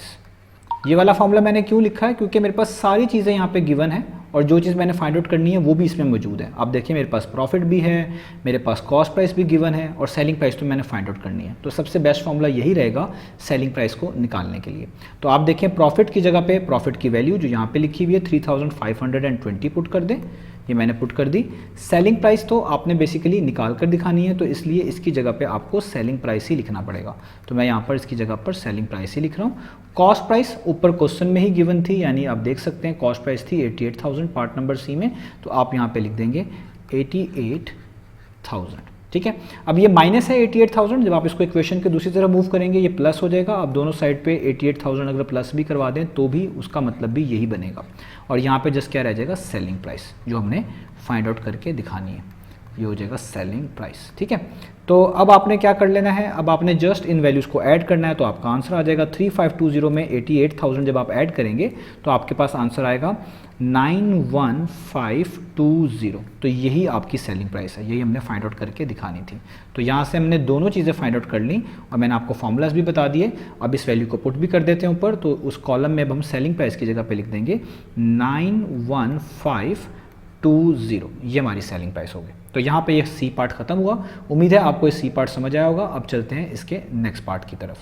ये वाला फॉर्मूला मैंने क्यों लिखा है, क्योंकि मेरे पास सारी चीज़ें यहाँ पे गिवन है और जो चीज़ मैंने फाइंड आउट करनी है वो भी इसमें मौजूद है। आप देखिए मेरे पास प्रॉफिट भी है, मेरे पास कॉस्ट प्राइस भी गिवन है और सेलिंग प्राइस तो मैंने फाइंड आउट करनी है। तो सबसे बेस्ट फॉर्मूला यही रहेगा सेलिंग प्राइस को निकालने के लिए। तो आप देखें प्रॉफिट की जगह पे प्रॉफिट की वैल्यू जो यहाँ पे लिखी हुई है 3520 पुट कर दें, ये मैंने पुट कर दी। सेलिंग प्राइस तो आपने बेसिकली निकाल कर दिखानी है, तो इसलिए इसकी जगह पे आपको सेलिंग प्राइस ही लिखना पड़ेगा। तो मैं यहाँ पर इसकी जगह पर सेलिंग प्राइस ही लिख रहा हूँ। कॉस्ट प्राइस ऊपर क्वेश्चन में ही गिवन थी, यानी आप देख सकते हैं कॉस्ट प्राइस थी 88,000 पार्ट नंबर सी में, तो आप यहाँ पे लिख देंगे 88,000। ठीक है, अब ये माइनस है 88,000, जब आप इसको इक्वेशन के दूसरी तरफ मूव करेंगे ये प्लस हो जाएगा। अब दोनों साइड पे 88,000 अगर प्लस भी करवा दें तो भी उसका मतलब भी यही बनेगा। और यहाँ पे जस्ट क्या रह जाएगा, सेलिंग प्राइस, जो हमने फाइंड आउट करके दिखानी है, ये हो जाएगा सेलिंग प्राइस। ठीक है, तो अब आपने क्या कर लेना है, अब आपने जस्ट इन वैल्यूज़ को ऐड करना है, तो आपका आंसर आ जाएगा 3520 में 88,000 जब आप ऐड करेंगे तो आपके पास आंसर आएगा 91520। तो यही आपकी सेलिंग प्राइस है, यही हमने फाइंड आउट करके दिखानी थी। तो यहाँ से हमने दोनों चीज़ें फाइंड आउट कर ली और मैंने आपको फॉर्मूलाज भी बता दिए। अब इस वैल्यू को पुट भी कर देते हैं ऊपर, तो उस कॉलम में अब हम सेलिंग प्राइस की जगह पे लिख देंगे 91520, ये हमारी सेलिंग प्राइस होगी। तो यहाँ पे ये सी पार्ट खत्म हुआ। उम्मीद है आपको ये सी पार्ट समझ आया होगा। अब चलते हैं इसके नेक्स्ट पार्ट की तरफ।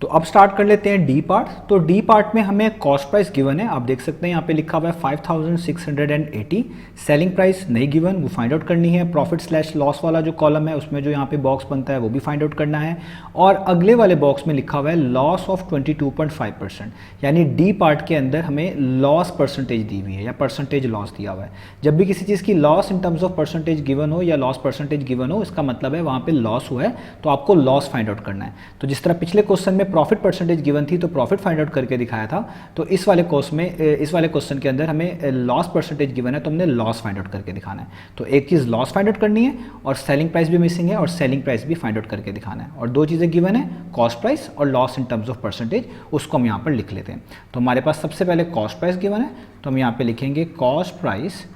तो अब स्टार्ट कर लेते हैं डी पार्ट। तो डी पार्ट में हमें कॉस्ट प्राइस गिवन है, आप देख सकते हैं यहाँ पे लिखा हुआ है 5680। सेलिंग प्राइस नहीं गिवन, वो फाइंड आउट करनी है। प्रॉफिट स्लैश लॉस वाला जो कॉलम है उसमें जो यहाँ पे बॉक्स बनता है वो भी फाइंड आउट करना है। और अगले वाले बॉक्स में लिखा हुआ है लॉस ऑफ 22.5%, यानी डी पार्ट के अंदर हमें लॉस परसेंटेज दी हुई है या परसेंटेज लॉस दिया हुआ है। जब भी किसी चीज़ की loss in terms of percentage given हो या लॉस परसेंटेज गिवन हो, इसका मतलब है वहाँ पे लॉस हुआ है, तो आपको लॉस फाइंड आउट करना है। तो जिस तरह पिछले क्वेश्चन में प्रॉफिट परसेंटेज गिवन थी तो प्रॉफिट फाइंड आउट करके दिखाया था, तो इस वाले क्वेश्चन के अंदर हमें लॉस परसेंटेज गिवन है, तो हमने लॉस फाइंड आउट करके दिखाना है। तो एक चीज़ लॉस फाइंड आउट करनी है और सेलिंग प्राइस भी मिसिंग है और सेलिंग प्राइस भी फाइंड आउट करके दिखाना है। और दो चीज़ें गिवन है, कॉस्ट प्राइस और loss in terms of percentage, उसको हम यहाँ पर लिख लेते हैं। तो हमारे पास सबसे पहले कॉस्ट प्राइस गिवन है, तो हम यहाँ पे लिखेंगे cost price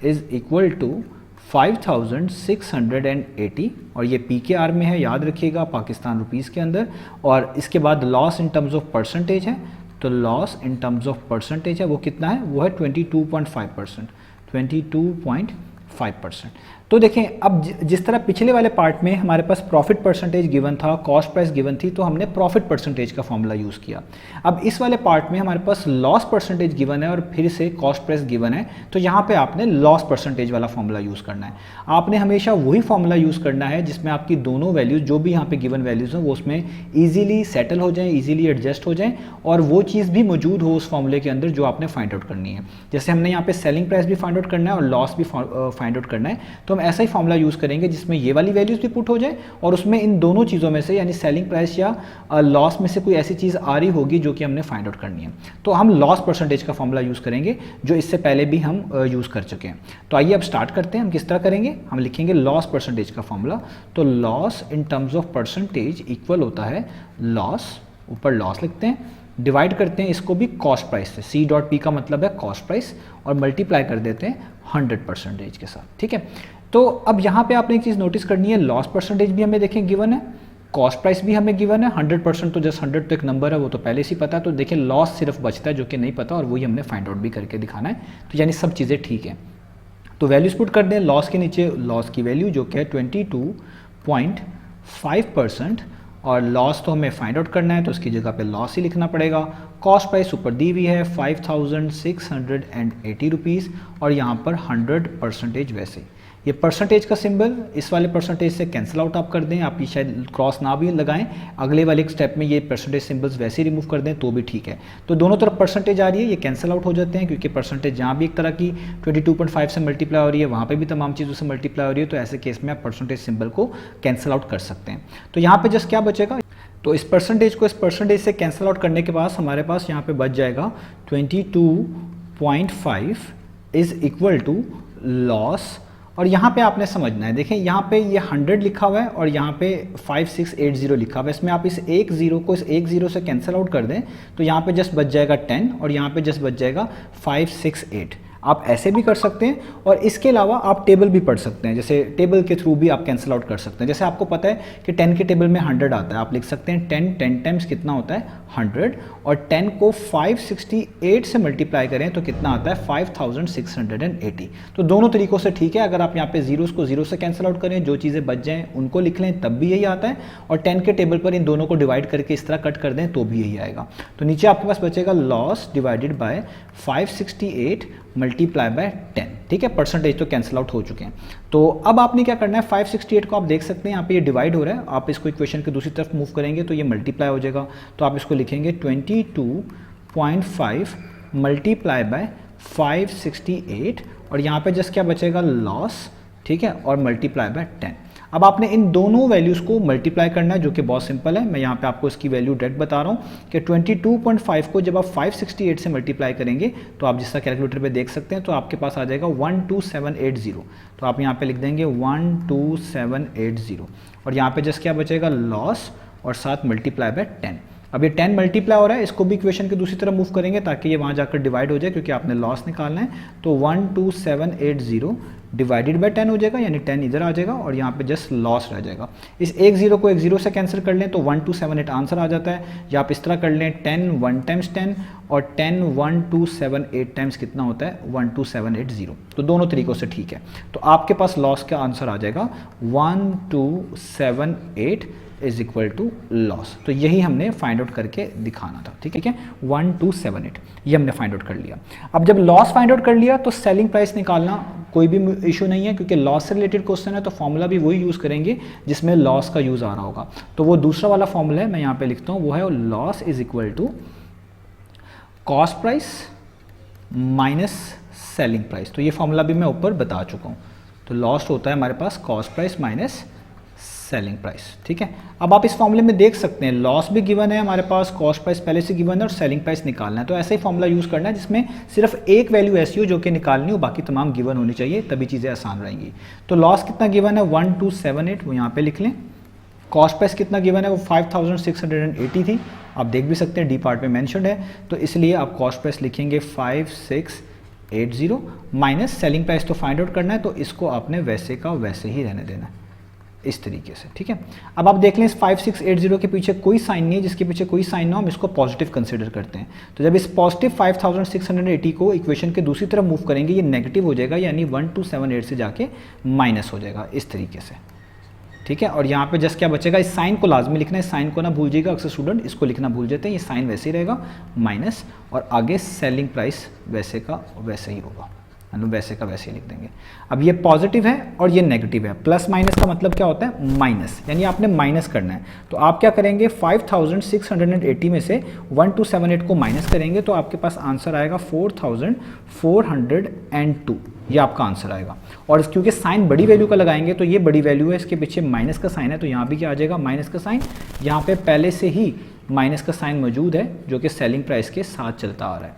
is equal to 5680 और ये PKR में है, याद रखिएगा, पाकिस्तान रुपीज़ के अंदर। और इसके बाद loss in terms of percentage है, तो loss in terms of percentage है वो कितना है, वो है 22.5%। 22.5%। तो देखें अब जिस तरह पिछले वाले पार्ट में हमारे पास प्रॉफिट परसेंटेज गिवन था, कॉस्ट प्राइस गिवन थी, तो हमने प्रॉफिट परसेंटेज का फॉर्मूला यूज़ किया। अब इस वाले पार्ट में हमारे पास लॉस परसेंटेज गिवन है और फिर से कॉस्ट प्राइस गिवन है, तो यहाँ पे आपने लॉस परसेंटेज वाला फॉर्मूला यूज़ करना है। आपने हमेशा वही फॉर्मूला यूज़ करना है जिसमें आपकी दोनों वैल्यूज़, जो भी यहाँ पे गिवन वैल्यूज़ हैं, वो उसमें ईजिली सेटल हो जाएँ, ईजिली एडजस्ट हो जाएँ और वो चीज़ भी मौजूद हो उस फॉर्मूले के अंदर जो आपने फाइंड आउट करनी है। जैसे हमने यहाँ पे सेलिंग प्राइस भी फाइंड आउट करना है और लॉस भी फाइंड आउट करना है, तो हम हम ऐसा ही फॉर्मूला यूज़ करेंगे जिसमें ये वाली वैल्यूज़ भी पुट हो जाए और उसमें इन दोनों चीज़ों में से यानी सेलिंग प्राइस या लॉस में से कोई ऐसी चीज़ आ रही होगी जो कि हमने फाइंड आउट करनी है। तो हम लॉस परसेंटेज का फॉर्मूला यूज़ करेंगे जो इससे पहले भी हम यूज़ कर चुके हैं। तो आइए अब स्टार्ट करते हैं। हम किस तरह करेंगे, हम लिखेंगे लॉस परसेंटेज का फॉर्मूला। तो loss in terms of percentage equal होता है लॉस, ऊपर लॉस लिखते हैं, डिवाइड करते हैं इसको भी कॉस्ट प्राइस से, सी डॉट पी का मतलब है कॉस्ट प्राइस, और मल्टीप्लाई कर देते हैं 100% के साथ। ठीक है, तो अब यहाँ पे आपने एक चीज़ नोटिस करनी है, लॉस परसेंटेज भी हमें देखें गिवन है, कॉस्ट प्राइस भी हमें गिवन है, 100% तो जस्ट 100 तो एक नंबर है वो तो पहले से ही पता है। तो देखिए लॉस सिर्फ बचता है जो कि नहीं पता और वही हमने फाइंड आउट भी करके दिखाना है। तो यानी सब चीज़ें ठीक है। तो वैल्यूज पुट कर दें, लॉस के नीचे लॉस की वैल्यू जो कि है 22.5% और लॉस तो हमें फाइंड आउट करना है तो उसकी जगह पे लॉस ही लिखना पड़ेगा। कॉस्ट प्राइस ऊपर दी हुई है 5680 रुपीज़ और यहाँ पर 100% वैसे। ये परसेंटेज का सिंबल इस वाले परसेंटेज से कैंसिल आउट आप कर दें, आप ये शायद क्रॉस ना भी लगाएं, अगले वाले स्टेप में ये परसेंटेज सिंबल्स वैसे रिमूव कर दें तो भी ठीक है। तो दोनों तरफ परसेंटेज आ रही है, ये कैंसिल आउट हो जाते हैं क्योंकि परसेंटेज जहाँ भी एक तरह की 22.5 से मल्टीप्लाई हो रही है वहाँ पे भी तमाम चीज़ों से मल्टीप्लाई हो रही है। तो ऐसे केस में आप परसेंटेज सिंबल को कैंसिल आउट कर सकते हैं। तो यहाँ पर जस्ट क्या बचेगा, तो इस परसेंटेज को इस परसेंटेज से कैंसिल आउट करने के बाद हमारे पास यहाँ पे बच जाएगा 22.5 इज़ इक्वल टू लॉस। और यहाँ पे आपने समझना है, देखें यहाँ पे ये 100 लिखा हुआ है और यहाँ पे 5680 लिखा हुआ है। इसमें आप इस एक ज़ीरो को इस एक ज़ीरो से कैंसिल आउट कर दें तो यहाँ पे जस्ट बच जाएगा 10 और यहाँ पे जस्ट बच जाएगा 568। आप ऐसे भी कर सकते हैं और इसके अलावा आप टेबल भी पढ़ सकते हैं, जैसे टेबल के थ्रू भी आप कैंसिल आउट कर सकते हैं। जैसे आपको पता है कि 10 के टेबल में 100 आता है, आप लिख सकते हैं 10 टाइम्स कितना होता है 100 और 10 को 568 से मल्टीप्लाई करें तो कितना आता है 5680। तो दोनों तरीक़ों से ठीक है। अगर आप यहाँ पे जीरोस को जीरो से कैंसिल आउट करें, जो चीज़ें बच जाएँ उनको लिख लें तब भी यही आता है, और 10 के टेबल पर इन दोनों को डिवाइड करके इस तरह कट कर दें तो भी यही आएगा। तो नीचे आपके पास बचेगा loss divided by 568 multiply by 10। ठीक है, परसेंटेज तो कैंसिल आउट हो चुके हैं। तो अब आपने क्या करना है, 568 को आप देख सकते हैं यहाँ पे ये डिवाइड हो रहा है, आप इसको इक्वेशन के दूसरी तरफ मूव करेंगे तो ये मल्टीप्लाई हो जाएगा। तो आप इसको लिखेंगे 22.5 मल्टीप्लाई बाय 568 और यहाँ पे जस्ट क्या बचेगा लॉस, ठीक है, और मल्टीप्लाई बाय 10। अब आपने इन दोनों वैल्यूज़ को मल्टीप्लाई करना है जो कि बहुत सिंपल है। मैं यहाँ पे आपको इसकी वैल्यू डायरेक्ट बता रहा हूँ कि 22.5 को जब आप 568 से मल्टीप्लाई करेंगे तो आप जिस तरह कैलकुलेटर पे देख सकते हैं तो आपके पास आ जाएगा 12780। तो आप यहाँ पे लिख देंगे 12780 और यहाँ पे जस्ट क्या बचेगा लॉस और साथ मल्टीप्लाई बाय 10। अब ये 10 मल्टीप्लाई हो रहा है, इसको भी इक्वेशन के दूसरी तरफ मूव करेंगे ताकि ये वहाँ जाकर डिवाइड हो जाए क्योंकि आपने लॉस निकालना है। तो 12780 डिवाइडेड बाय 10 हो जाएगा, यानी 10 इधर आ जाएगा और यहाँ पे जस्ट लॉस रह जाएगा। इस एक जीरो को एक जीरो से कैंसिल कर लें तो 1278 आंसर आ जाता है, या आप इस तरह कर लें 10 1 टाइम्स 10 और 10 1278 टाइम्स कितना होता है 12780। तो दोनों तरीक़ों से ठीक है। तो आपके पास लॉस का आंसर आ जाएगा 1278 इज इक्वल टू लॉस। तो यही हमने फाइंड आउट करके दिखाना था। ठीक है, 1278 ये हमने फाइंड आउट कर लिया। अब जब लॉस फाइंड आउट कर लिया तो सेलिंग प्राइस निकालना कोई भी इशू नहीं है क्योंकि लॉस से रिलेटेड क्वेश्चन है तो फॉर्मूला भी वही यूज़ करेंगे जिसमें लॉस का यूज़ आ रहा होगा। तो वो दूसरा वाला फॉर्मूला है, मैं यहाँ पे लिखता हूँ, वो है loss is equal to cost price minus selling price. तो ये फॉर्मूला भी मैं ऊपर बता चुका हूँ। तो लॉस होता है हमारे पास cost price minus selling price. ठीक है, अब आप इस फॉर्मूले में देख सकते हैं लॉस भी गिवन है हमारे पास, कॉस्ट प्राइस पहले से गिवन है और सेलिंग प्राइस निकालना है। तो ऐसा ही फॉर्मूला यूज़ करना है जिसमें सिर्फ एक वैल्यू ऐसी हो जो कि निकालनी हो, बाकी तमाम गिवन होनी चाहिए, तभी चीज़ें आसान रहेंगी। तो लॉस कितना गिवन है 1278, वो यहाँ पे लिख लें। कॉस्ट प्राइस कितना गिवन है वो 5680 थी, आप देख भी सकते हैं डी पार्ट में मैंशनड है, तो इसलिए आप कॉस्ट प्राइस लिखेंगे 5680 माइनस सेलिंग प्राइस तो फाइंड आउट करना है, तो इसको आपने वैसे का वैसे ही रहने देना है इस तरीके से। ठीक है, अब आप देख लें इस 5680 के पीछे कोई साइन नहीं है, जिसके पीछे कोई साइन ना हो हम इसको पॉजिटिव कंसीडर करते हैं। तो जब इस पॉजिटिव 5680 को इक्वेशन के दूसरी तरफ मूव करेंगे ये नेगेटिव हो जाएगा, यानी 1278 से जाके माइनस हो जाएगा इस तरीके से। ठीक है, और यहाँ पे जस्ट क्या बचेगा, इस साइन को लाजमी लिखना है, इस साइन को ना भूल जाइएगा, अक्सर स्टूडेंट इसको लिखना भूल जाते हैं। ये साइन वैसे ही रहेगा माइनस, और आगे सेलिंग प्राइस वैसे का वैसे ही होगा। वैसे का वैसे ही लिख देंगे। अब ये पॉजिटिव है और ये नेगेटिव है। प्लस माइनस का मतलब क्या होता है? माइनस, यानी आपने माइनस करना है। तो आप क्या करेंगे, 5680 में से 1278 को माइनस करेंगे तो आपके पास आंसर आएगा 4402। ये आपका आंसर आएगा। और क्योंकि साइन बड़ी वैल्यू का लगाएंगे तो ये बड़ी वैल्यू है, इसके पीछे माइनस का साइन है, तो यहाँ भी क्या आ जाएगा, माइनस का साइन। यहाँ पे पहले से ही माइनस का साइन मौजूद है जो कि सेलिंग प्राइस के साथ चलता आ रहा है।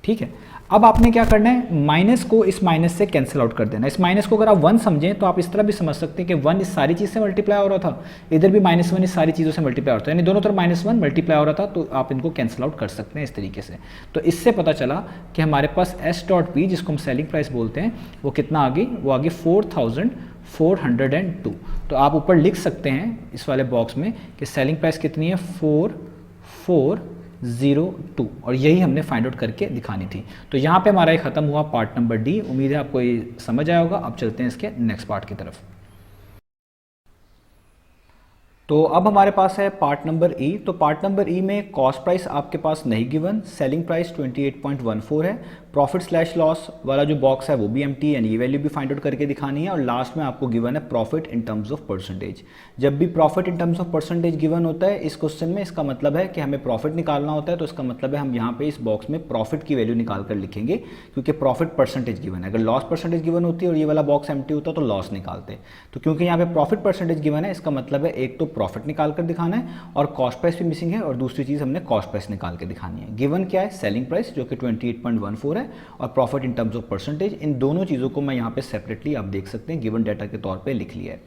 ठीक है, अब आपने क्या करना है, माइनस को इस माइनस से कैंसिल आउट कर देना। इस माइनस को अगर आप 1 समझें तो आप इस तरह भी समझ सकते हैं कि 1 इस सारी चीज़ से मल्टीप्लाई हो रहा था, इधर भी -1 इस सारी चीज़ों से मल्टीप्लाई हो रहा था, यानी दोनों तरफ -1 मल्टीप्लाई हो रहा था, तो आप इनको कैंसिल आउट कर सकते हैं इस तरीके से। तो इससे पता चला कि हमारे पास S.P जिसको हम सेलिंग प्राइस बोलते हैं वो कितना आ गई, वो आ गई 4402। तो आप ऊपर लिख सकते हैं इस वाले बॉक्स में कि सेलिंग प्राइस कितनी है, 4402, और यही हमने फाइंड आउट करके दिखानी थी। तो यहाँ पे हमारा ये खत्म हुआ पार्ट नंबर डी। उम्मीद है आपको ये समझ आया होगा। अब चलते हैं इसके नेक्स्ट पार्ट की तरफ। तो अब हमारे पास है पार्ट नंबर ई। तो पार्ट नंबर ई में कॉस्ट प्राइस आपके पास नहीं गिवन, सेलिंग प्राइस 28.14 है, प्रॉफिट स्लैश लॉस वाला जो बॉक्स है वो भी एम्प्टी, यानी ये वैल्यू भी फाइंड आउट करके दिखानी है, और लास्ट में आपको गिवन है profit in terms of percentage. जब भी profit in terms of percentage given होता है इस क्वेश्चन में, इसका मतलब है कि हमें प्रॉफिट निकालना होता है। तो इसका मतलब है हम यहाँ पे इस बॉक्स में प्रॉफिट की वैल्यू निकाल कर लिखेंगे, क्योंकि प्रॉफिट परसेंटेज गिवन है। अगर लॉस परसेंटेज गिवन होती है और ये वाला बॉक्स एम्प्टी होता तो लॉस निकालते। तो क्योंकि यहाँ पे प्रॉफिट परसेंटेज गिवन है, इसका मतलब है एक तो प्रॉफिट निकाल कर दिखाना है और कॉस्ट प्राइस भी मिसिंग है, और दूसरी चीज हमने कॉस्ट प्राइस निकाल के दिखानी है। गिवन क्या है, सेलिंग प्राइस जो कि 28.14 है, और profit in terms of percentage. इन दोनों चीजों को मैं यहाँ पे सेपरेटली आप देख सकते हैं गिवन डाटा के तौर पे लिख लिया है।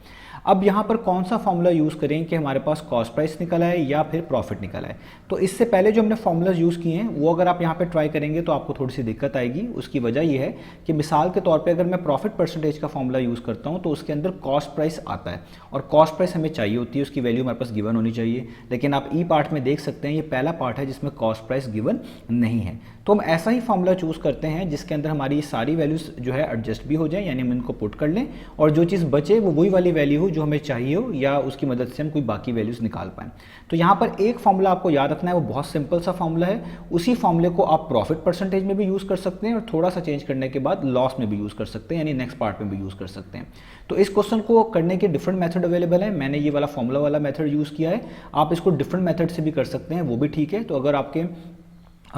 अब यहाँ पर कौन सा फॉर्मूला यूज़ करें कि हमारे पास कॉस्ट प्राइस निकल आए या फिर प्रॉफिट निकल आए। तो इससे पहले जो हमने फॉर्मूलाज यूज़ किए हैं वो अगर आप यहाँ पे ट्राई करेंगे तो आपको थोड़ी सी दिक्कत आएगी। उसकी वजह ये है कि मिसाल के तौर पे अगर मैं प्रॉफिट परसेंटेज का फॉर्मूला यूज़ करता हूँ तो उसके अंदर कॉस्ट प्राइस आता है, और कॉस्ट प्राइस हमें चाहिए होती है, उसकी वैल्यू हमारे पास गिवन होनी चाहिए। लेकिन आप ई पार्ट में देख सकते हैं ये पहला पार्ट है जिसमें कॉस्ट प्राइस गिवन नहीं है। तो हम ऐसा ही फॉर्मूला चूज़ करते हैं जिसके अंदर हमारी सारी वैल्यूज जो है एडजस्ट भी हो जाए, यानी हम इनको पुट कर लें और जो चीज़ बचे वो वही वाली वैल्यू हो जो हमें चाहिए हो, या उसकी मदद से हम कोई बाकी वैल्यूज निकाल पाएँ। तो यहाँ पर एक फॉर्मूला आपको याद रखना है, वो बहुत सिंपल सा फॉर्मूला है। उसी फॉर्मूले को आप प्रॉफिट परसेंटेज में भी यूज़ कर सकते हैं और थोड़ा सा चेंज करने के बाद लॉस में भी यूज़ कर सकते हैं, यानी नेक्स्ट पार्ट में भी यूज़ कर सकते हैं। तो इस क्वेश्चन को करने के डिफरेंट मेथड अवेलेबल है। मैंने ये वाला फॉर्मूला वाला मेथड यूज़ किया है, आप इसको डिफरेंट मेथड से भी कर सकते हैं, वो भी ठीक है। तो अगर आपके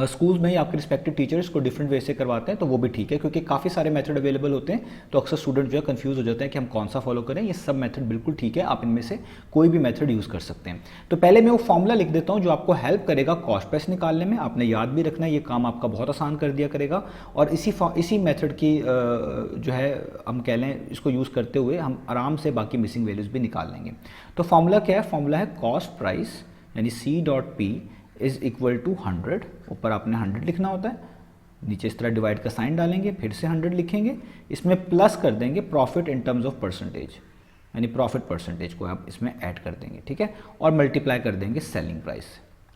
स्कूल में ही आपके रिस्पेक्टिव टीचर्स को डिफरेंट वे से करवाते हैं तो वो भी ठीक है, क्योंकि काफ़ी सारे मेथड अवेलेबल होते हैं। तो अक्सर स्टूडेंट जो है कंफ्यूज हो जाते हैं कि हम कौन सा फॉलो करें। ये सब मेथड बिल्कुल ठीक है, आप इनमें से कोई भी मेथड यूज़ कर सकते हैं। तो पहले मैं वो फॉर्मूला लिख देता हूँ जो आपको हेल्प करेगा कॉस्ट प्राइस निकालने में। आपने याद भी रखना है, ये काम आपका बहुत आसान कर दिया करेगा। और इसी मेथड की जो है हम कह लें इसको यूज़ करते हुए हम आराम से बाकी मिसिंग वैल्यूज़ भी निकाल लेंगे। तो फॉर्मूला क्या है, फॉर्मूला है कॉस्ट प्राइस यानी C.P इज इक्वल टू 100। ऊपर आपने 100 लिखना होता है, नीचे इस तरह डिवाइड का साइन डालेंगे, फिर से 100 लिखेंगे, इसमें प्लस कर देंगे profit in terms of percentage, यानी प्रॉफिट परसेंटेज को आप इसमें ऐड कर देंगे, ठीक है, और मल्टीप्लाई कर देंगे सेलिंग प्राइस।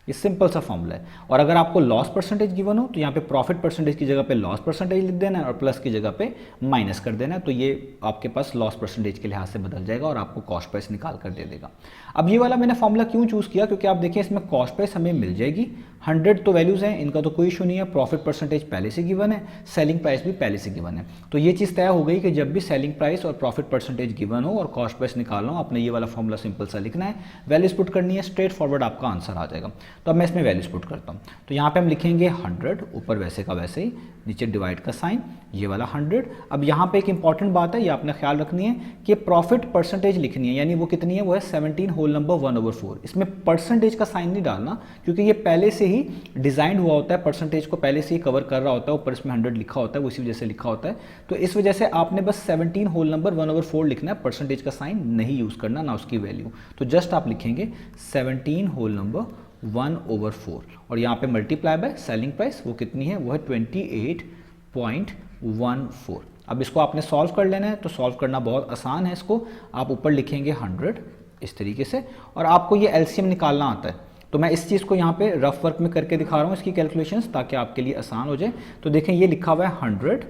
ये सिंपल सा फॉर्मूला है। और अगर आपको लॉस परसेंटेज गिवन हो तो यहाँ पे प्रॉफिट परसेंटेज की जगह पे लॉस परसेंटेज लिख देना है और प्लस की जगह पे माइनस कर देना है। तो ये आपके पास लॉस परसेंटेज के लिहाज से बदल जाएगा और आपको कॉस्ट प्राइस निकाल कर दे देगा। अब ये वाला मैंने फॉर्मूला क्यों चूज़ किया, क्योंकि आप देखिए इसमें कॉस्ट प्राइस हमें मिल जाएगी, 100 तो वैल्यूज़ हैं, इनका तो कोई इशू नहीं है, प्रॉफिट परसेंटेज पहले से गिवन है, सेलिंग प्राइस भी पहले से गिवन है। तो ये चीज़ तय हो गई कि जब भी सेलिंग प्राइस और प्रॉफिट परसेंटेज गिवन हो और कॉस्ट प्राइस निकालना हो, आपने ये वाला फॉर्मूला सिंपल सा लिखना है, वैल्यूज पुट करनी है, स्ट्रेट फॉरवर्ड आपका आंसर आ जाएगा। तो अब मैं इसमें वैल्यूज पुट करता हूँ। तो यहाँ पे हम लिखेंगे 100, ऊपर वैसे का वैसे ही, नीचे डिवाइड का साइन, ये वाला 100। अब यहाँ पे एक इंपॉर्टेंट बात है, ये आपने ख्याल रखनी है कि प्रॉफिट परसेंटेज लिखनी है, यानी वो कितनी है, वो है 17 होल नंबर 1/4। इसमें परसेंटेज का साइन नहीं डालना, क्योंकि ये पहले से ही डिजाइन हुआ होता है, परसेंटेज को पहले से ही कवर कर रहा होता है, ऊपर इसमें 100 लिखा होता है, उसी वजह से लिखा होता है। तो इस वजह से आपने बस 17 होल नंबर 1/4 लिखना है, परसेंटेज का साइन नहीं यूज करना, ना उसकी वैल्यू। तो जस्ट आप लिखेंगे 17 होल नंबर 1/4 और यहाँ पे मल्टीप्लाई बाय सेलिंग प्राइस, वो कितनी है, वो है 28.14। अब इसको आपने सॉल्व कर लेना है। तो सॉल्व करना बहुत आसान है, इसको आप ऊपर लिखेंगे 100 इस तरीके से, और आपको ये एलसीएम निकालना आता है। तो मैं इस चीज़ को यहाँ पे रफ वर्क में करके दिखा रहा हूँ इसकी कैलकुलेशंस, ताकि आपके लिए आसान हो जाए। तो देखें ये लिखा हुआ है 100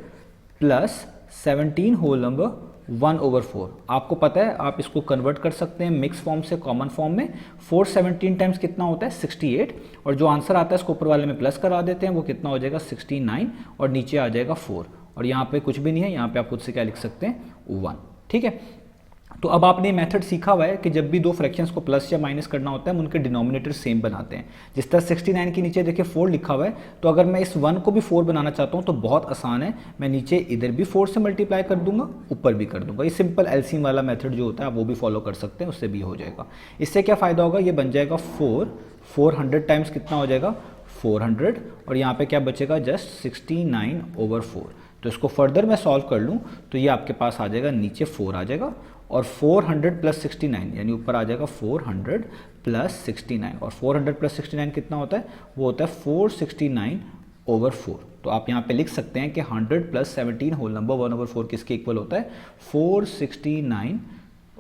प्लस 17 होल नंबर 1/4। आपको पता है आप इसको कन्वर्ट कर सकते हैं मिक्स फॉर्म से कॉमन फॉर्म में। 417 टाइम्स कितना होता है, 68, और जो आंसर आता है इसको ऊपर वाले में प्लस करा देते हैं, वो कितना हो जाएगा 69, और नीचे आ जाएगा 4, और यहाँ पे कुछ भी नहीं है, यहाँ पे आप खुद से क्या लिख सकते हैं 1, ठीक है। तो अब आपने मेथड सीखा हुआ है कि जब भी दो फ्रैक्शंस को प्लस या माइनस करना होता है हम उनके डिनोमिनेटर सेम बनाते हैं। जिस तरह 69 के नीचे देखिए 4 लिखा हुआ है, तो अगर मैं इस 1 को भी 4 बनाना चाहता हूँ तो बहुत आसान है, मैं नीचे इधर भी 4 से मल्टीप्लाई कर दूंगा, ऊपर भी कर दूंगा। ये सिंपल एलसीएम वाला मेथड जो होता है आप वो भी फॉलो कर सकते हैं, उससे भी हो जाएगा। इससे क्या फ़ायदा होगा, ये बन जाएगा 400 टाइम्स कितना हो जाएगा 400, और यहाँ पे क्या बचेगा जस्ट 69/4। तो इसको फर्दर मैं सॉल्व कर लूँ तो ये आपके पास आ जाएगा, नीचे 4 आ जाएगा और 400 + 69 यानी ऊपर आ जाएगा 400 + 69, और 400 + 69 कितना होता है, वो होता है 469/4। तो आप यहाँ पे लिख सकते हैं कि 100 + 17 होल नंबर 1/4 किसके इक्वल होता है 469,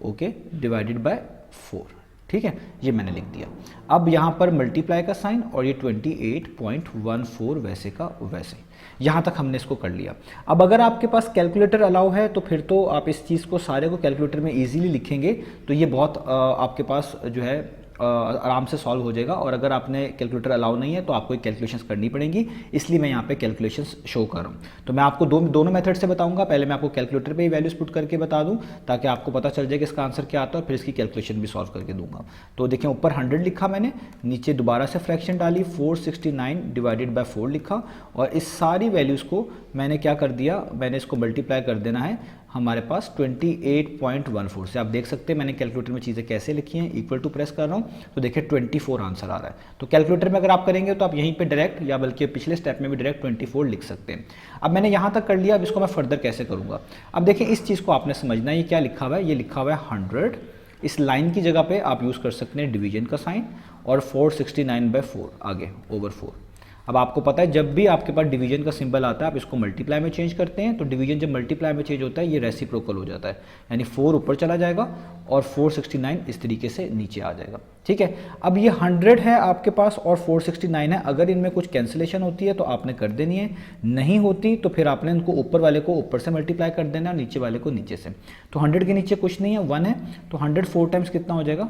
ओके, डिवाइडेड बाय 4, ठीक है, ये मैंने लिख दिया। अब यहाँ पर मल्टीप्लाई का साइन और ये 28.14 वैसे का वैसे, यहाँ तक हमने इसको कर लिया। अब अगर आपके पास कैलकुलेटर अलाउ है तो फिर तो आप इस चीज़ को सारे को कैलकुलेटर में इजीली लिखेंगे, तो ये बहुत आपके पास जो है आराम से सॉल्व हो जाएगा। और अगर आपने कैलकुलेटर अलाउ नहीं है तो आपको एक कैलकुलेशंस करनी पड़ेंगी, इसलिए मैं यहाँ पे कैलकुलेशंस शो कर रहा हूँ। तो मैं आपको दोनों मेथड से बताऊंगा। पहले मैं आपको कैलकुलेटर पे ही वैल्यूज पुट करके बता दूँ ताकि आपको पता चल जाए कि इसका आंसर क्या आता है, और फिर इसकी कैलकुलेशन भी सॉल्व करके दूंगा। तो देखिए ऊपर 100 लिखा मैंने, नीचे दोबारा से फ्रैक्शन डाली 469 डिवाइडेड बाय 4 लिखा, और इस सारी वैल्यूज़ को मैंने क्या कर दिया, मैंने इसको मल्टीप्लाई कर देना है हमारे पास 28.14 से। आप देख सकते हैं मैंने कैलकुलेटर में चीज़ें कैसे लिखी हैं, इक्वल टू प्रेस कर रहा हूँ तो देखिए 24 आंसर आ रहा है। तो कैलकुलेटर में अगर आप करेंगे तो आप यहीं पे डायरेक्ट या बल्कि पिछले स्टेप में भी डायरेक्ट 24 लिख सकते हैं। अब मैंने यहाँ तक कर लिया, अब इसको मैं फर्दर कैसे करूँगा। अब देखिए इस चीज़ को आपने समझना है, ये क्या लिखा हुआ है, ये लिखा हुआ है 100, इस लाइन की जगह पे आप यूज़ कर सकते हैं डिवीजन का साइन और 469/4 आगे ओवर 4। अब आपको पता है जब भी आपके पास डिवीजन का सिंबल आता है आप इसको मल्टीप्लाई में चेंज करते हैं, तो डिवीजन जब मल्टीप्लाई में चेंज होता है ये रेसिप्रोकल हो जाता है, यानी 4 ऊपर चला जाएगा और 469 इस तरीके से नीचे आ जाएगा, ठीक है। अब ये 100 है आपके पास और 469 है, अगर इनमें कुछ कैंसिलेशन होती है तो आपने कर देनी है, नहीं होती तो फिर आपने इनको ऊपर वाले को ऊपर से मल्टीप्लाई कर देना और नीचे वाले को नीचे से। तो 100 के नीचे कुछ नहीं है, 1 है, तो 100 4 टाइम्स कितना हो जाएगा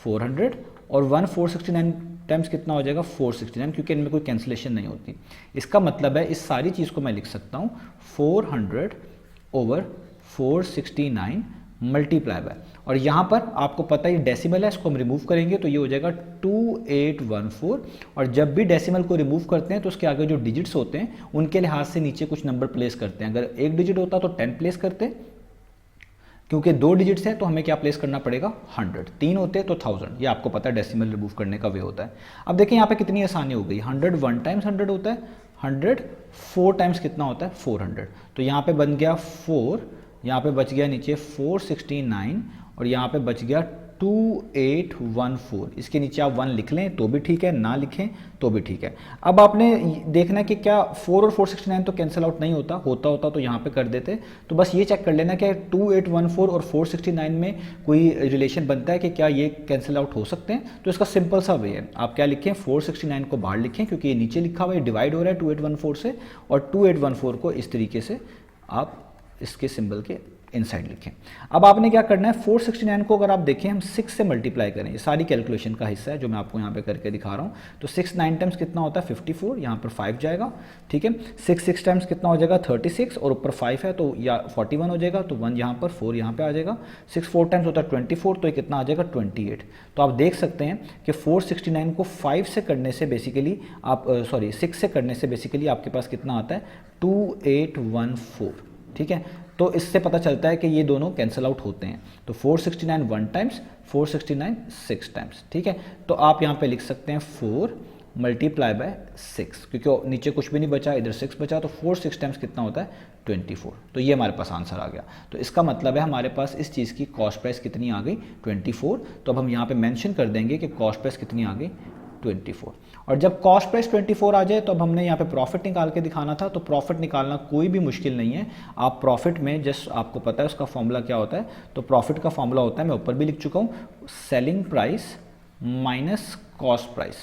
400, और 1 469 टाइम्स कितना हो जाएगा 469, क्योंकि इनमें कोई कैंसिलेशन नहीं होती। इसका मतलब है इस सारी चीज़ को मैं लिख सकता हूँ 400/469 मल्टीप्लाई बाय, और यहाँ पर आपको पता है डेसिमल है, इसको हम रिमूव करेंगे तो ये हो जाएगा 2814, और जब भी डेसिमल को रिमूव करते हैं तो उसके आगे जो डिजिट्स होते हैं उनके लिहाज से नीचे कुछ नंबर प्लेस करते हैं। अगर एक डिजिट होता तो 10 प्लेस करते, क्योंकि 2 डिजिट्स हैं तो हमें क्या प्लेस करना पड़ेगा 100, 3 होते हैं तो 1000, ये आपको पता है डेसिमल रिमूव करने का वे होता है। अब देखिए यहाँ पे कितनी आसानी हो गई, 100 1 टाइम्स 100 होता है, 100 4 टाइम्स कितना होता है 400, तो यहाँ पे बन गया 4, यहाँ पे बच गया नीचे 469, और यहाँ पे बच गया 2814। इसके नीचे आप 1 लिख लें तो भी ठीक है, ना लिखें तो भी ठीक है। अब आपने देखना है कि क्या 4 और 469 तो कैंसिल आउट नहीं होता तो यहाँ पे कर देते। तो बस ये चेक कर लेना कि 2814 और 469 में कोई रिलेशन बनता है कि क्या ये कैंसिल आउट हो सकते हैं। तो इसका सिंपल सा वे है, आप क्या लिखें 469 को बाहर लिखें क्योंकि ये नीचे लिखा हुआ है, डिवाइड हो रहा है 2814 से, और 2814 को इस तरीके से आप इसके सिंबल के इनसाइड लिखें। अब आपने क्या करना है 469 को अगर आप देखें हम 6 से मल्टीप्लाई करें, ये सारी कैलकुलेशन का हिस्सा है जो मैं आपको यहाँ पे करके दिखा रहा हूँ। तो 6 9 टाइम्स कितना होता है 54, यहाँ पर 5 जाएगा, ठीक है। 6 6 टाइम्स कितना हो जाएगा 36, और ऊपर 5 है तो या 41 हो जाएगा, तो 1 यहाँ पर 4 यहाँ पे आ जाएगा। 6 4 टाइम्स होता है 24, तो ये कितना आ जाएगा 28। तो आप देख सकते हैं कि 469 को 5 से करने से बेसिकली आप 6 से करने से बेसिकली आपके पास कितना आता है 2814, ठीक है। तो इससे पता चलता है कि ये दोनों कैंसिल आउट होते हैं। तो 469 1 टाइम्स, 469 6 टाइम्स, ठीक है। तो आप यहाँ पे लिख सकते हैं 4 मल्टीप्लाई बाय 6, क्योंकि नीचे कुछ भी नहीं बचा, इधर 6 बचा, तो 4 6 टाइम्स कितना होता है 24। तो ये हमारे पास आंसर आ गया। तो इसका मतलब है हमारे पास इस चीज़ की कॉस्ट प्राइस कितनी आ गई 24। तो अब हम यहाँ पे मेंशन कर देंगे कि कॉस्ट प्राइस कितनी आ गई 24। और जब कॉस्ट प्राइस 24 आ जाए तो अब हमने यहाँ पे प्रॉफिट निकाल के दिखाना था। तो प्रॉफिट निकालना कोई भी मुश्किल नहीं है। आप प्रॉफिट में जस्ट आपको पता है उसका फॉर्मूला क्या होता है। तो प्रॉफिट का फॉर्मूला होता है, मैं ऊपर भी लिख चुका हूँ, selling price minus cost price.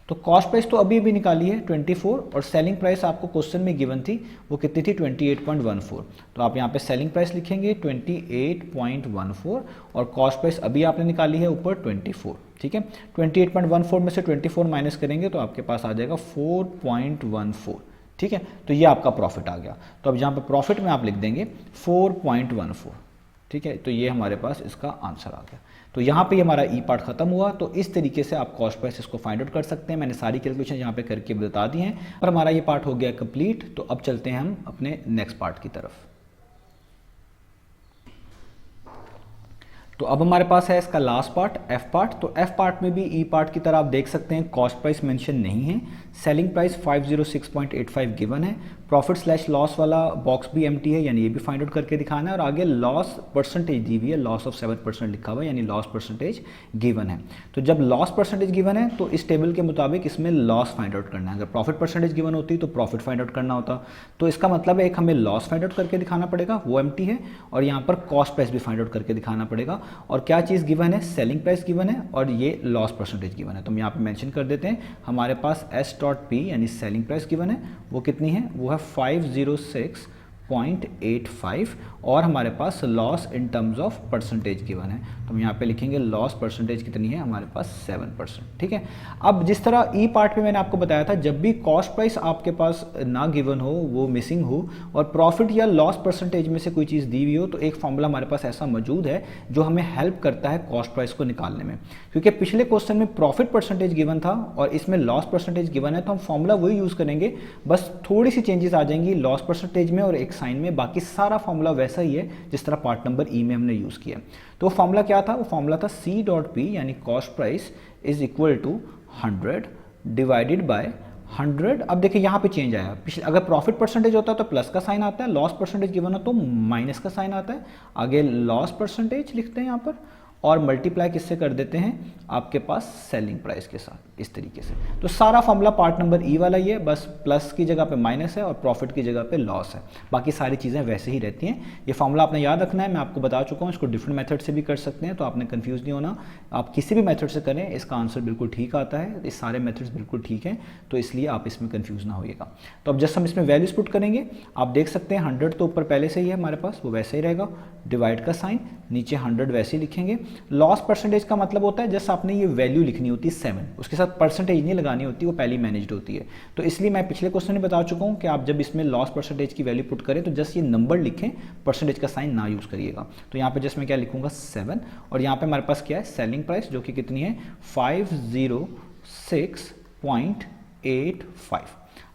तो कॉस्ट प्राइस तो अभी निकाली है 24, और सेलिंग प्राइस आपको क्वेश्चन में गिवन थी, वो कितनी थी 28.14। तो आप यहाँ पे सेलिंग प्राइस लिखेंगे 28.14, और कॉस्ट प्राइस अभी आपने निकाली है ऊपर 24, ठीक है। 28.14 में से 24 माइनस करेंगे तो आपके पास आ जाएगा 4.14, ठीक है, तो ये आपका प्रॉफिट आ गया। तो अब यहाँ पे प्रॉफिट में आप लिख देंगे 4.14, ठीक है, तो ये हमारे पास इसका आंसर आ गया। तो यहाँ पे हमारा ई पार्ट खत्म हुआ। तो इस तरीके से आप कॉस्ट प्राइस इसको फाइंड आउट कर सकते हैं। मैंने सारी कैलकुलेशन यहाँ पे करके बता दी हैं और हमारा ये पार्ट हो गया कंप्लीट। तो अब चलते हैं हम अपने नेक्स्ट पार्ट की तरफ। तो अब हमारे पास है इसका लास्ट पार्ट, एफ पार्ट। तो एफ पार्ट में भी ई पार्ट की तरह आप देख सकते हैं कॉस्ट प्राइस मेंशन नहीं है, सेलिंग प्राइस 506.85 गिवन है, प्रॉफिट स्लैश लॉस वाला बॉक्स भी एम्प्टी है, यानी ये भी फाइंड आउट करके दिखाना है, और आगे लॉस परसेंटेज दी हुई है, लॉस ऑफ 7% लिखा हुआ है, यानी लॉस परसेंटेज गिवन है। तो जब लॉस परसेंटेज गिवन है तो इस टेबल के मुताबिक इसमें लॉस फाइंड आउट करना है। अगर प्रॉफिट परसेंटेज गिवन होती तो प्रॉफिट फाइंड आउट करना होता। तो इसका मतलब है एक हमें लॉस फाइंड आउट करके दिखाना पड़ेगा, वो एम्प्टी है, और यहाँ पर कॉस्ट प्राइस भी फाइंड आउट करके दिखाना पड़ेगा। और क्या चीज़ गिवन है, सेलिंग प्राइस गिवन है और ये लॉस परसेंटेज गिवन है। तो हम यहाँ पे मेंशन कर देते हैं, हमारे पास S.P यानी सेलिंग प्राइस गिवन है, वो कितनी है, वो है 506.85 और हमारे पास loss in terms of percentage given है। तो हम यहाँ पे लिखेंगे लॉस परसेंटेज कितनी है, हमारे पास 7%, ठीक है। अब जिस तरह ई पार्ट में मैंने आपको बताया था, जब भी कॉस्ट प्राइस आपके पास ना गिवन हो, वो मिसिंग हो, और प्रॉफिट या लॉस परसेंटेज में से कोई चीज़ दी हुई हो, तो एक फॉर्मूला हमारे पास ऐसा मौजूद है जो हमें हेल्प करता है कॉस्ट प्राइस को निकालने में। क्योंकि पिछले क्वेश्चन में प्रॉफिट परसेंटेज गिवन था और इसमें लॉस परसेंटेज गिवन है, तो हम फॉर्मूला वही यूज़ करेंगे, बस थोड़ी सी चेंजेस आ जाएंगी लॉस परसेंटेज में और एक साइन में, बाकी सारा फॉर्मूला वैसा ही है जिस तरह पार्ट नंबर ई में हमने यूज़ किया। तो वो फॉर्मूला क्या था, वो फॉर्मूला था C.P यानी cost price is equal to 100 divided by 100। अब देखिए यहाँ पे चेंज आया, पिछले अगर प्रॉफिट परसेंटेज होता है तो प्लस का साइन आता है, लॉस परसेंटेज गिवन हो तो माइनस का साइन आता है, आगे लॉस परसेंटेज लिखते हैं यहाँ पर और मल्टीप्लाई किससे कर देते हैं, आपके पास सेलिंग प्राइस के साथ, इस तरीके से। तो सारा फॉर्मूला पार्ट नंबर ई वाला ही है, बस प्लस की जगह पे माइनस है और प्रॉफिट की जगह पे लॉस है, बाकी सारी चीज़ें वैसे ही रहती हैं। ये फॉर्मूला आपने याद रखना है, मैं आपको बता चुका हूँ, इसको डिफरेंट मेथड से भी कर सकते हैं, तो आपने कंफ्यूज नहीं होना, आप किसी भी मेथड से करें इसका आंसर बिल्कुल ठीक आता है, ये सारे मेथड्स बिल्कुल ठीक हैं, तो इसलिए आप इसमें कन्फ्यूज ना होइएगा। तो अब जस्ट हम इसमें वैल्यूज पुट करेंगे, आप देख सकते हैं 100 तो ऊपर पहले से ही है हमारे पास, वो वैसे ही रहेगा, डिवाइड का साइन, नीचे 100 वैसे ही लिखेंगे। लॉस परसेंटेज का मतलब होता है जस्ट आपने ये वैल्यू लिखनी होती है 7, उसके साथ परसेंटेज नहीं लगानी होती, वो पहली मैनेज्ड होती है। तो इसलिए मैं पिछले क्वेश्चन में बता चुका हूँ कि आप जब इसमें लॉस परसेंटेज की वैल्यू पुट करें तो जस्ट ये नंबर लिखें, परसेंटेज का साइन ना यूज़ करिएगा। तो यहाँ पे जस्ट मैं क्या लिखूंगा 7, और यहाँ पे हमारे पास क्या है, सेलिंग प्राइस जो कि कितनी है 506.85।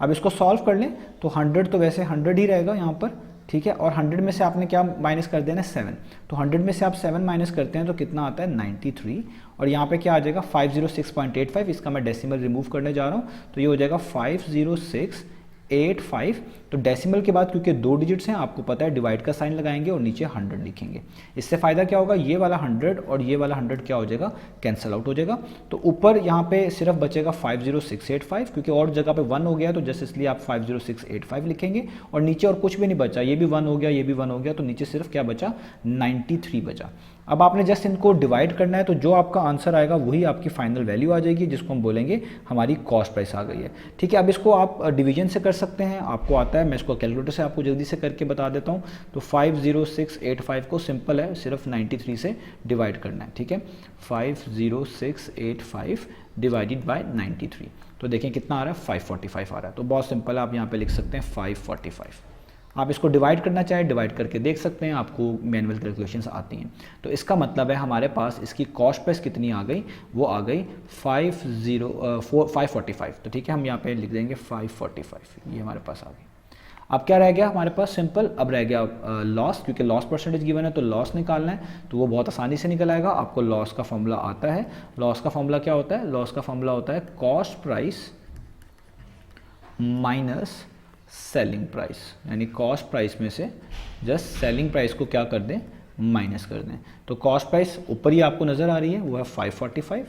अब इसको सॉल्व कर लें तो 100 तो वैसे 100 ही रहेगा यहाँ पर, ठीक है, और 100 में से आपने क्या माइनस कर देना है 7, तो 100 में से आप 7 माइनस करते हैं तो कितना आता है 93, और यहाँ पे क्या आ जाएगा 506.85, इसका मैं डेसिमल रिमूव करने जा रहा हूँ, तो ये हो जाएगा 506.85। तो डेसिमल के बाद क्योंकि 2 डिजिट्स हैं, आपको पता है डिवाइड का साइन लगाएंगे और नीचे 100 लिखेंगे। इससे फ़ायदा क्या होगा, ये वाला 100 और ये वाला 100 क्या हो जाएगा, कैंसिल आउट हो जाएगा। तो ऊपर यहाँ पे सिर्फ बचेगा 50685, क्योंकि और जगह पे 1 हो गया तो जस्ट इसलिए आप 50685 लिखेंगे, और नीचे और कुछ भी नहीं बचा, ये भी 1 हो गया, ये भी 1 हो गया, तो नीचे सिर्फ क्या बचा 93 बचा। अब आपने जस्ट इनको डिवाइड करना है, तो जो आपका आंसर आएगा वही आपकी फाइनल वैल्यू आ जाएगी, जिसको हम बोलेंगे हमारी कॉस्ट प्राइस आ गई है, ठीक है। अब इसको आप डिवीजन से कर सकते हैं, आपको आता है, मैं इसको कैलकुलेटर से आपको जल्दी से करके बता देता हूँ। तो 50685 को सिंपल है, सिर्फ 93 से डिवाइड करना है, ठीक है। 50685 डिवाइडेड बाय 93, तो देखें कितना आ रहा है 545 आ रहा है। तो बहुत सिंपल है, आप यहाँ पे लिख सकते हैं 545। आप इसको डिवाइड करना चाहें डिवाइड करके देख सकते हैं, आपको मैनुअल कैलकुलेशंस आती हैं। तो इसका मतलब है हमारे पास इसकी कॉस्ट प्राइस कितनी आ गई, वो आ गई 545। तो ठीक है, हम यहाँ पे लिख देंगे 545, ये हमारे पास आ गई। अब क्या रह गया हमारे पास, सिंपल अब रह गया लॉस, क्योंकि लॉस परसेंटेज गिवन है तो लॉस निकालना है, तो वो बहुत आसानी से निकल आएगा। आपको लॉस का फॉर्मूला आता है, लॉस का फॉर्मूला क्या होता है, लॉस का फॉर्मूला होता है cost price minus selling price, यानी कॉस्ट प्राइस में से जस्ट सेलिंग प्राइस को क्या कर दें, माइनस कर दें। तो कॉस्ट प्राइस ऊपर ही आपको नज़र आ रही है, वो है 545,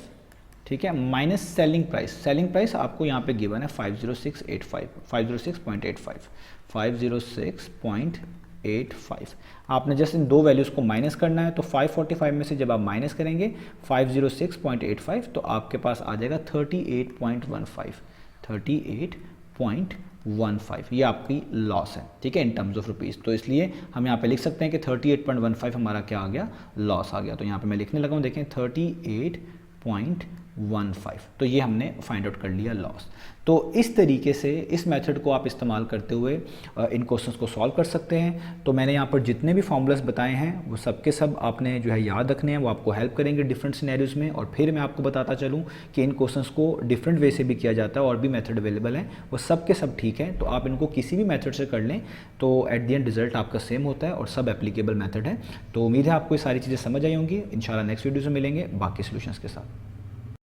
ठीक है, minus selling price. Selling price आपको यहाँ पे गिवन है 506.85। आपने जस्ट इन दो वैल्यूज़ को माइनस करना है, तो 545 में से जब आप माइनस करेंगे 506.85 तो आपके पास आ जाएगा 38.15, ये आपकी लॉस है, ठीक है, इन टर्म्स ऑफ रुपीज़। तो इसलिए हम यहाँ पे लिख सकते हैं कि 38.15 हमारा क्या आ गया, लॉस आ गया। तो यहाँ पे मैं लिखने लगा हूँ, देखें 38.15 0.15। तो ये हमने फाइंड आउट कर लिया लॉस। तो इस तरीके से इस मेथड को आप इस्तेमाल करते हुए इन क्वेश्चंस को सॉल्व कर सकते हैं। तो मैंने यहाँ पर जितने भी फॉर्मूलाज बताए हैं वो सब के सब आपने जो है याद रखने हैं, वो आपको हेल्प करेंगे डिफरेंट सिनेरियोज में। और फिर मैं आपको बताता चलूँ कि इन क्वेश्चंस को डिफरेंट वे से भी किया जाता है और भी मेथड अवेलेबल हैं, वो सब के सब ठीक है। तो आप इनको किसी भी मेथड से कर लें तो एट द एंड रिजल्ट आपका सेम होता है और सब एप्लीकेबल मेथड है। तो उम्मीद है आपको ये सारी चीज़ें समझ आई होंगी। इंशाल्लाह नेक्स्ट वीडियो से मिलेंगे बाकी सोल्यूशंस के साथ।